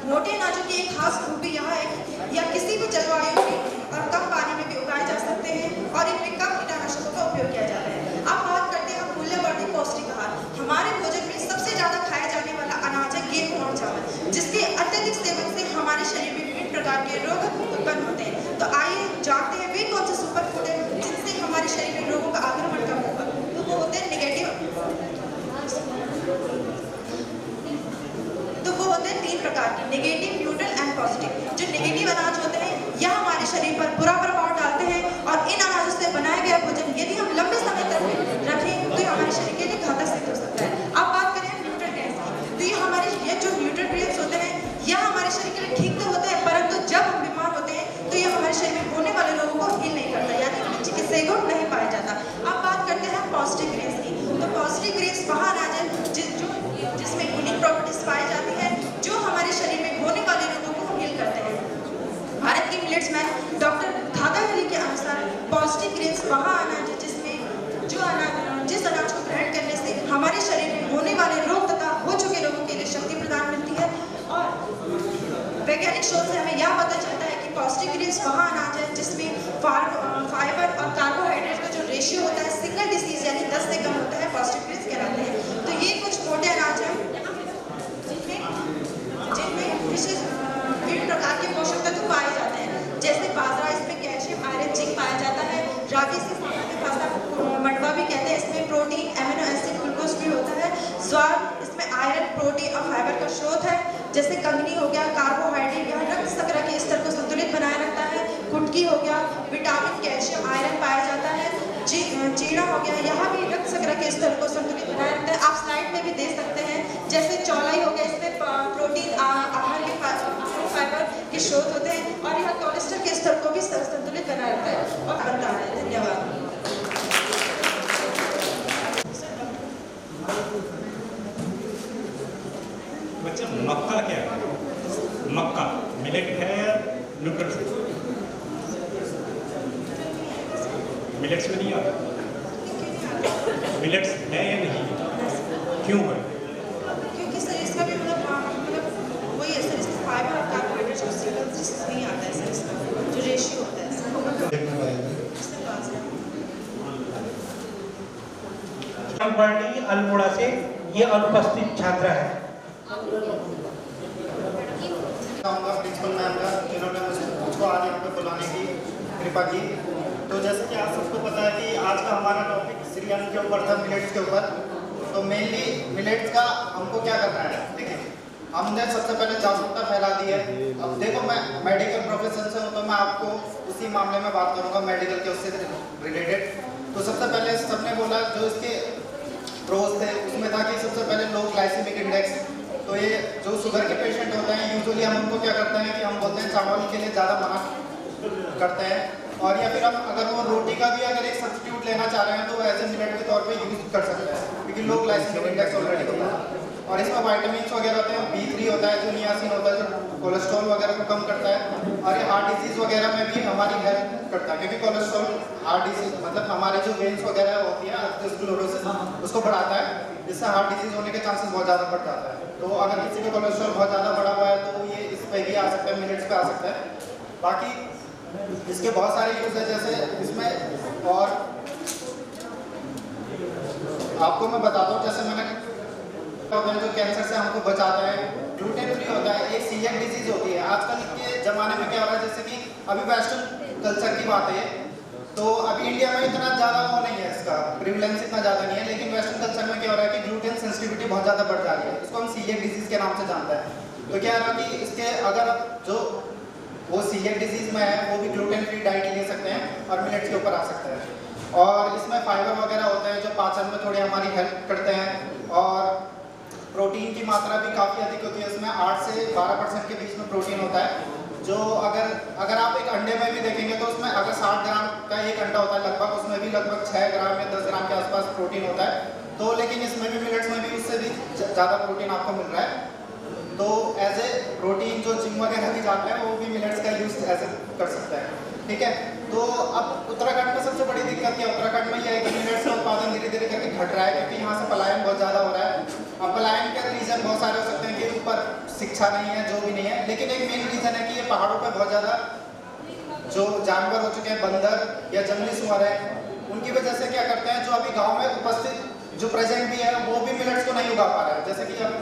मोटे अनाजों की एक खास खूबी यह है कि यह किसी भी जलवायु में और कम पानी में भी उगाए जा सकते हैं और इनमें कम कीटनाशकों का उपयोग किया जाता है। अब बात करते हैं मूल्यवर्धित पौष्टिक आहार। हमारे भोजन में सबसे ज्यादा खाया जाने वाला अनाज है गेहूं और चावल, जिसके अत्यधिक सेवन से हमारे शरीर में विभिन्न प्रकार के रोग उत्पन्न होते हैं। तो आइए जानते हैं वे कौन से सुपर फूड है जिनसे हमारे शरीर में रोगों का आक्रमण कम होगा। तो वो होते हैं तीन प्रकार के, नेगेटिव, न्यूट्रल एंड पॉजिटिव। जो नेगेटिव अनाज होते हैं यह हमारे शरीर पर बुरा प्रभाव डालते हैं और इन अनाजों से बनाया गया भोजन यदि हम लंबे समय तक रखें तो ये हमारे शरीर के लिए घातक सिद्ध हो सकता है। अब बात करें न्यूट्रल ग्रेन्स की, तो ये जो न्यूट्रल ग्रेन्स होते हैं यह हमारे शरीर के लिए ठीक तो होते हैं, परंतु जब हम बीमार होते हैं तो यह हमारे शरीर में होने वाले रोगों को हील नहीं करता, यानी कि चिकित्सीय गुण नहीं पाया जाता। अब बात करते हैं पॉजिटिव ग्रेन्स की, तो पॉजिटिव ग्रेन्स वह अनाज है जिसमें यूनिक प्रॉपर्टीज पाई जाती है जो हमारे शरीर में होने वाले रोगों को हील करते हैं। भारत की मिलेट्स मैन डॉक्टर धागा हरी के अनुसार पॉजिटिव ग्रेन्स वह अनाज है जिस अनाज को ग्रहण करने से हमारे शरीर में होने वाले रोग तथा हो चुके रोगों के लिए शक्ति प्रदान मिलती है। और वैज्ञानिक शोध से हमें यह पता चलता है कि पॉजिटिव ग्रेन्स वह अनाज है जिसमें फाइबर और कार्बोहाइड्रेट का जो रेशियो होता है सिंगल डिजीज यानी 10 से कम होता है, पॉजिटिव ग्रेन्स कहलाते हैं। तो ये कुछ मोटे अनाज हैं जिनमें विभिन्न प्रकार के पोषक तत्व पाए जाते हैं, जैसे बाजरा, इसमें कैल्शियम, आयरन, जिंक पाया जाता है। रागी से मंडवा भी कहते हैं, इसमें प्रोटीन, एमिनो एसिड, ग्लूकोज भी होता है। ज्वार, इसमें आयरन, प्रोटीन और फाइबर का स्रोत है। जैसे कंगनी हो गया, कार्बोहाइड्रेट, यह रक्त शर्करा के स्तर को संतुलित बनाए रखता है। कुटकी हो गया, विटामिन, कैल्शियम, आयरन पाया जाता है। चीड़ा हो गया, यह भी रक्त शर्करा के स्तर को संतुलित बनाए रखता है। आप स्लाइड में भी देख सकते हैं। जैसे चौलाई हो गया, इसमें प्रोटीन, आहार के फाइबर के स्रोत होते हैं और यह कोलेस्ट्रॉल के स्तर को भी संतुलित बनाए रखता है और बनता है। धन्यवाद। बच्चा मक्का क्या है? मक्का मिलेट है या न्यूट्रल? मिलेट्स में नहीं आता? मिलेट्स है या नहीं? क्यों है? क्योंकि सर इसका भी मतलब वही है सर, इसमें फाइबर और कार्बोहाइड्रेट का सिंगल नहीं आता है सर, इसका जो रेशियो होता है वर्णी अल्मोड़ा से ये अनुपस्थित छात्रा है। प्रिंसिपल मैम का जिन्होंने मुझको आज यहाँ पे बुलाने की कृपा की। तो जैसे कि आप सबको पता है कि आज का हमारा टॉपिक श्री अन्न के ऊपर था, मिलेट्स के ऊपर। तो मेनली मिलेट्स का हमको क्या करना है, देखिए हमने सबसे पहले जागरूकता फैला दी है। अब देखो मैं मेडिकल प्रोफेशन से हूँ तो मैं आपको उसी मामले में बात करूँगा, मेडिकल के उससे रिलेटेड। तो सबसे पहले सबने बोला जो इसके प्रोज थे उसमें था कि सबसे पहले लो ग्लाइसेमिक इंडेक्स। तो ये जो शुगर के पेशेंट होते हैं यूजुअली हम उनको क्या करते हैं कि हम बोलते हैं चावल के लिए ज़्यादा मना करते हैं, और या फिर हम अगर वो रोटी का भी अगर एक सब्स्टिट्यूट लेना चाह रहे हैं तो वो एज ए मिलेट के तौर पे यूज कर सकते हैं, क्योंकि लो ग्लाइसेमिक इंडेक्स ऑलरेडी होता है। और इसमें वाइटामिन वगैरह होते हैं, B3 होता है, जो नियासिन होता है जो कोलेस्ट्रॉल वगैरह को कम करता है, और ये हार्ट डिजीज वगैरह में भी हमारी हेल्प करता है, क्योंकि कोलेस्ट्रॉल हार्ट डिजीज मतलब हमारे जो वेन्स वगैरह होती है एथेरोस्क्लेरोसिस उसको बढ़ाता है, जिससे हार्ट डिजीज होने के चांसेस बहुत ज़्यादा बढ़ जाता है। तो अगर किसी का कोलेस्ट्रॉल बहुत ज़्यादा बढ़ा हुआ है तो ये इस पे भी आ सकता है, मिलेट्स पे आ सकता है। बाकी इसके बहुत सारे यूज है, जैसे इसमें और आपको मैं बताता हूँ, जैसे मैंने जो कैंसर से हमको बचाता है, ग्लूटेन फ्री होता है, एक सीलिएक डिजीज होती है। आजकल के ज़माने में क्या हो रहा है, जैसे कि अभी वेस्टर्न कल्चर की बात है तो अभी इंडिया में इतना ज़्यादा वो नहीं है, इसका प्रिविलेंस इतना ज़्यादा नहीं है, लेकिन वेस्टर्न कल्चर में क्या हो रहा है कि ग्लूटेन सेंसिटिविटी बहुत ज़्यादा बढ़ जा रही है। इसको हम सीलिएक डिजीज के नाम से जानते हैं। तो क्या है ना कि इसके अगर जो वो सीलिएक डिजीज में है वो भी ग्लूटेन फ्री डाइट ले सकते हैं और मिलेट्स के ऊपर आ सकते हैं। और इसमें फाइबर वगैरह होते हैं जो पाचन में थोड़ी हमारी हेल्प करते हैं, और प्रोटीन की मात्रा भी काफ़ी अधिक होती है। इसमें 8 से 12% के बीच में प्रोटीन होता है, जो अगर आप एक अंडे में भी देखेंगे तो उसमें अगर 60 ग्राम का एक अंडा होता है लगभग, उसमें भी लगभग 6 ग्राम या 10 ग्राम के आसपास प्रोटीन होता है। तो लेकिन इसमें भी मिलेट्स में भी उससे भी ज़्यादा प्रोटीन आपको मिल रहा है। तो एज ए प्रोटीन जो जिम वगैरह भी जाते हैं वो भी मिलेट्स का यूज़ एज ए कर सकते हैं। ठीक है। तो अब उत्तराखंड में सबसे बड़ी दिक्कत क्या उत्तराखंड में यह है कि मिलेट्स का उत्पादन धीरे धीरे करके घट रहा है, क्योंकि यहाँ से पलायन बहुत ज़्यादा हो रहा है। अब पलायन के रीज़न बहुत सारे हो सकते हैं कि ऊपर शिक्षा नहीं है, जो भी नहीं है, लेकिन एक मेन रीज़न है कि ये पहाड़ों पर बहुत ज़्यादा जो जानवर हो चुके हैं, बंदर या जंगली सुअर है, उनकी वजह से क्या करते हैं, जो अभी गाँव में उपस्थित जो प्रेजेंट भी है वो भी मिलेट्स को नहीं उगा पा रहा है। जैसे कि अब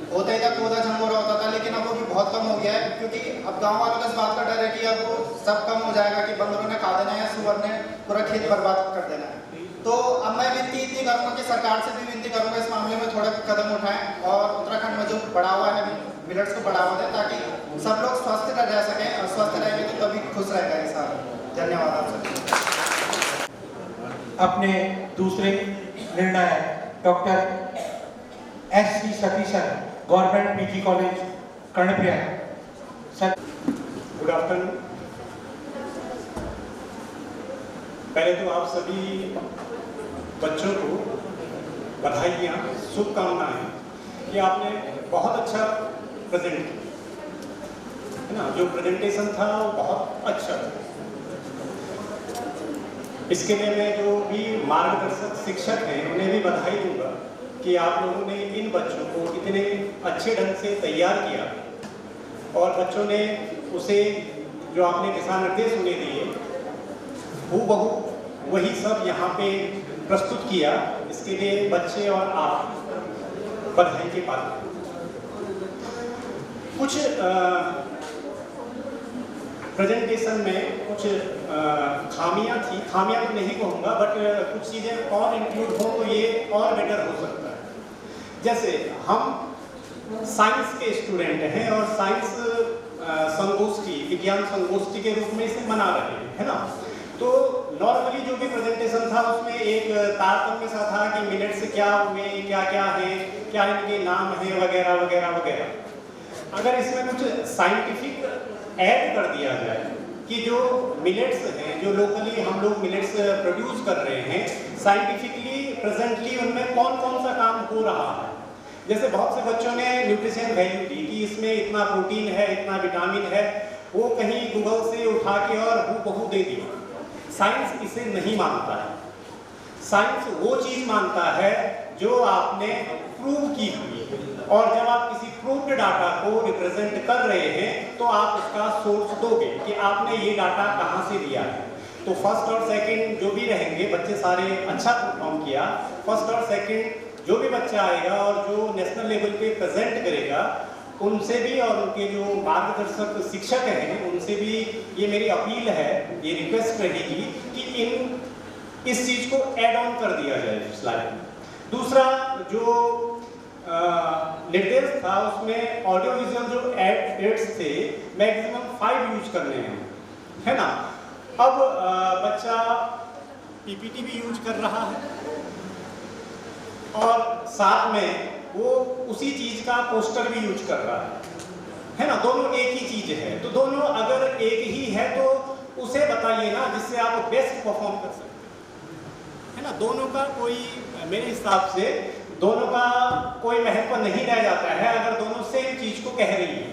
होता ही था कोदा झंगोरा होता था, लेकिन अब वो भी बहुत कम हो गया है, क्योंकि अब गांव वालों को इस बात का डर है कि अब वो सब कम हो जाएगा कि बंदरों ने खा देना है या सुअर ने पूरा खेत बर्बाद कर देना है। तो अब मैं विनती इतनी करूँगा कि सरकार से भी विनती करूँगा इस मामले में थोड़ा कदम उठाएं और उत्तराखंड में जो बढ़ावा है मिलेट्स को बढ़ावा दें, ताकि सब लोग स्वस्थ रह सकें, और स्वस्थ रहेंगे तो तभी खुश रहेगा इंसान। धन्यवाद आप सबको। अपने दूसरे निर्णायक doctor S.C. Satheesan, government PG college Karnaprayag. Good afternoon. पहले तो आप सभी बच्चों को बधाइयाँ, शुभकामनाएं कि आपने बहुत अच्छा प्रेजेंट किया, है ना। जो प्रेजेंटेशन था वो बहुत अच्छा था। इसके लिए मैं जो भी मार्गदर्शक शिक्षक हैं उन्हें भी बधाई दूंगा कि आप लोगों ने इन बच्चों को इतने अच्छे ढंग से तैयार किया और बच्चों ने उसे जो आपने दिशा निर्देश उन्हें दिए हूबहू वही सब यहाँ पे प्रस्तुत किया। इसके लिए बच्चे और आप बधाई के पात्र। कुछ प्रेजेंटेशन में कुछ खामियां थी, खामियां तो नहीं कहूँगा, बट कुछ चीज़ें और इंक्लूड हो तो ये और बेटर हो सकता है। जैसे हम साइंस के स्टूडेंट हैं और साइंस संगोष्ठी, विज्ञान संगोष्ठी के रूप में इसे मना रहे हैं, है ना। तो नॉर्मली जो भी प्रेजेंटेशन था उसमें एक तारतम्य सा था कि मिलेट्स से क्या हुए, क्या क्या है, क्या इनके नाम है, वगैरह वगैरह वगैरह। अगर इसमें कुछ साइंटिफिक ऐड कर दिया जाए कि जो मिलेट्स हैं, जो लोकली हम लोग मिलेट्स प्रोड्यूस कर रहे हैं, साइंटिफिकली प्रेजेंटली उनमें कौन कौन सा काम हो रहा है। जैसे बहुत से बच्चों ने न्यूट्रिशन वैल्यू दी कि इसमें इतना प्रोटीन है, इतना विटामिन है, वो कहीं गूगल से उठा के और हूबहू दे दिया। साइंस इसे नहीं मानता है। साइंस वो चीज मानता है जो आपने प्रूव की हुई है, और जब आप किसी प्रूव्ड डाटा को रिप्रेजेंट कर रहे हैं तो आप उसका सोर्स दोगे कि आपने ये डाटा कहाँ से लिया है। तो फर्स्ट और सेकंड जो भी रहेंगे, बच्चे सारे अच्छा परफॉर्म किया। फर्स्ट और सेकंड जो भी बच्चा आएगा और जो नेशनल लेवल पे प्रेजेंट करेगा, उनसे भी और उनके जो मार्गदर्शक शिक्षक हैं उनसे भी ये मेरी अपील है, ये रिक्वेस्ट रहेगी कि इस चीज को ऐड ऑन कर दिया जाए स्लाइड में। दूसरा जो निर्देश था उसमें ऑडियो विजुअल जो एड्स थे मैक्सिमम 5 यूज करने हैं, है ना। अब बच्चा पीपीटी भी यूज कर रहा है और साथ में वो उसी चीज का पोस्टर भी यूज कर रहा है ना। दोनों एक ही चीज है, तो दोनों अगर एक ही है तो उसे बताइए ना, जिससे आप बेस्ट परफॉर्म कर सकते हैं, है ना। दोनों का कोई, मेरे हिसाब से दोनों का कोई महत्व नहीं रह जाता है अगर दोनों सेम चीज को कह रही है।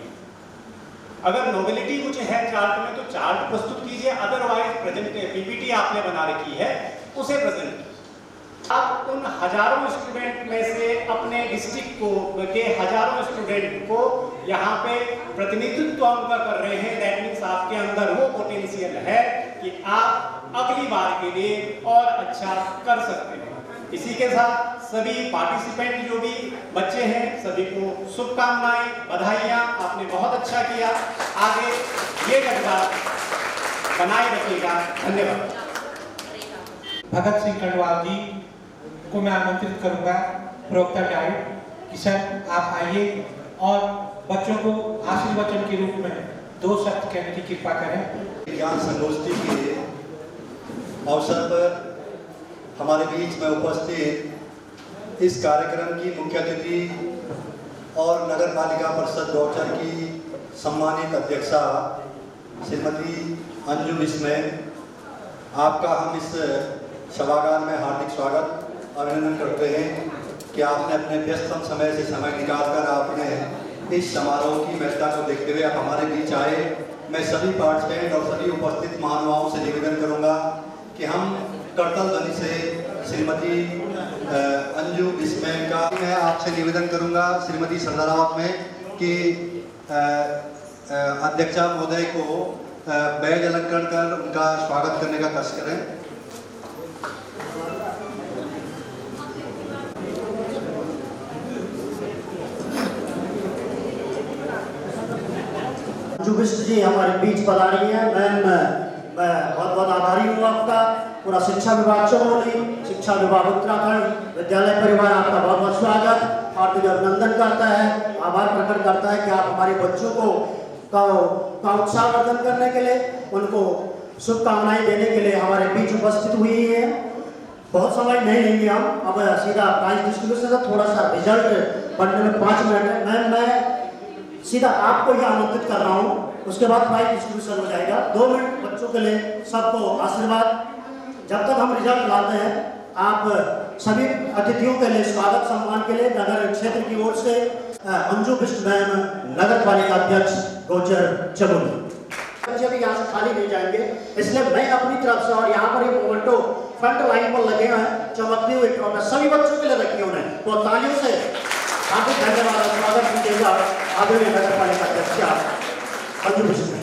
अगर नोबिलिटी कुछ है चार्ट में तो चार्ट प्रस्तुत कीजिए, अदरवाइज प्रेजेंट पीपीटी आपने बना रखी है उसे प्रेजेंट। आप उन हजारों स्टूडेंट में से अपने डिस्ट्रिक्ट को के हजारों स्टूडेंट को यहाँ पे प्रतिनिधित्व उनका कर रहे हैं। दैट मीन्स आपके अंदर वो पोटेंशियल है कि आप अगली बार के लिए और अच्छा कर सकते हैं। इसी के साथ सभी पार्टिसिपेंट जो भी बच्चे हैं सभी को शुभकामनाएं, बधाइयाँ। आपने बहुत अच्छा किया, आगे ये जज्बा बनाए रखिएगा। धन्यवाद। भगत सिंह कटवाल जी को मैं आमंत्रित करूंगा प्रवक्ता डाइट कि सर आप आइए और बच्चों को आशीर्वचन के रूप में 2 शब्द कहने की कृपा करें। विज्ञान संगोष्ठी के अवसर पर हमारे बीच में उपस्थित इस कार्यक्रम की मुख्य अतिथि और नगर पालिका परिषद गौचर की सम्मानित अध्यक्षा श्रीमती अंजू विस्मय, आपका हम इस सभागार में हार्दिक स्वागत अभिनंदन करते हैं कि आपने अपने व्यस्तम समय से समय निकालकर आपने इस समारोह की महत्ता को देखते हुए आप हमारे बीच आए। मैं सभी पार्टिसिपेंट और सभी उपस्थित महानुभावों से निवेदन करूंगा कि हम करतल ध्वनि से श्रीमती अंजू बिस्मैन का मैं आपसे निवेदन करूंगा श्रीमती सरदारावत में कि अध्यक्षा महोदय को बैज अलंकरण कर उनका स्वागत करने का कष्ट करें। अंजू बिष्ट जी हमारे बीच पधारी हैं। मैम मैं बहुत बहुत आभारी हूँ आपका। पूरा शिक्षा विभाग चमोली, शिक्षा विभाग उत्तराखंड, विद्यालय परिवार आपका बहुत बहुत स्वागत और मुझे अभिनंदन करता है, आभार प्रकट करता है कि आप हमारे बच्चों को का उत्साहवर्धन करने के लिए, उनको शुभकामनाएं देने के लिए हमारे बीच उपस्थित हुई है। बहुत समय नहीं लेंगे हम, अब सीधा प्राइज डिस्ट्रीब्यूशन से थोड़ा सा रिजल्ट पढ़ने में 5 मिनट है। मैम मैं सीधा आपको ही आमंत्रित कर रहा हूँ, उसके बाद प्राइज डिस्ट्रीब्यूशन हो जाएगा। 2 मिनट बच्चों के लिए सबको आशीर्वाद। जब तक हम रिजल्ट लाते हैं आप सभी अतिथियों के लिए स्वागत सम्मान के लिए नगर क्षेत्र की ओर से अंजू बिष्ट मैम नगर पालिका अध्यक्ष गोचर चमोली। बच्चे भी यहाँ से खाली नहीं जाएंगे, इसलिए मैं अपनी तरफ से और यहाँ पर ये मोमेंटो फ्रंट लाइन पर लगे हैं चमकती हुई ट्रॉफी सभी बच्चों के लिए रखी उन्हें, तो तालियों से काफी धन्यवाद स्वागत कीजिएगा आदरणीय नगर पालिका अध्यक्ष अंजू बिष्ट।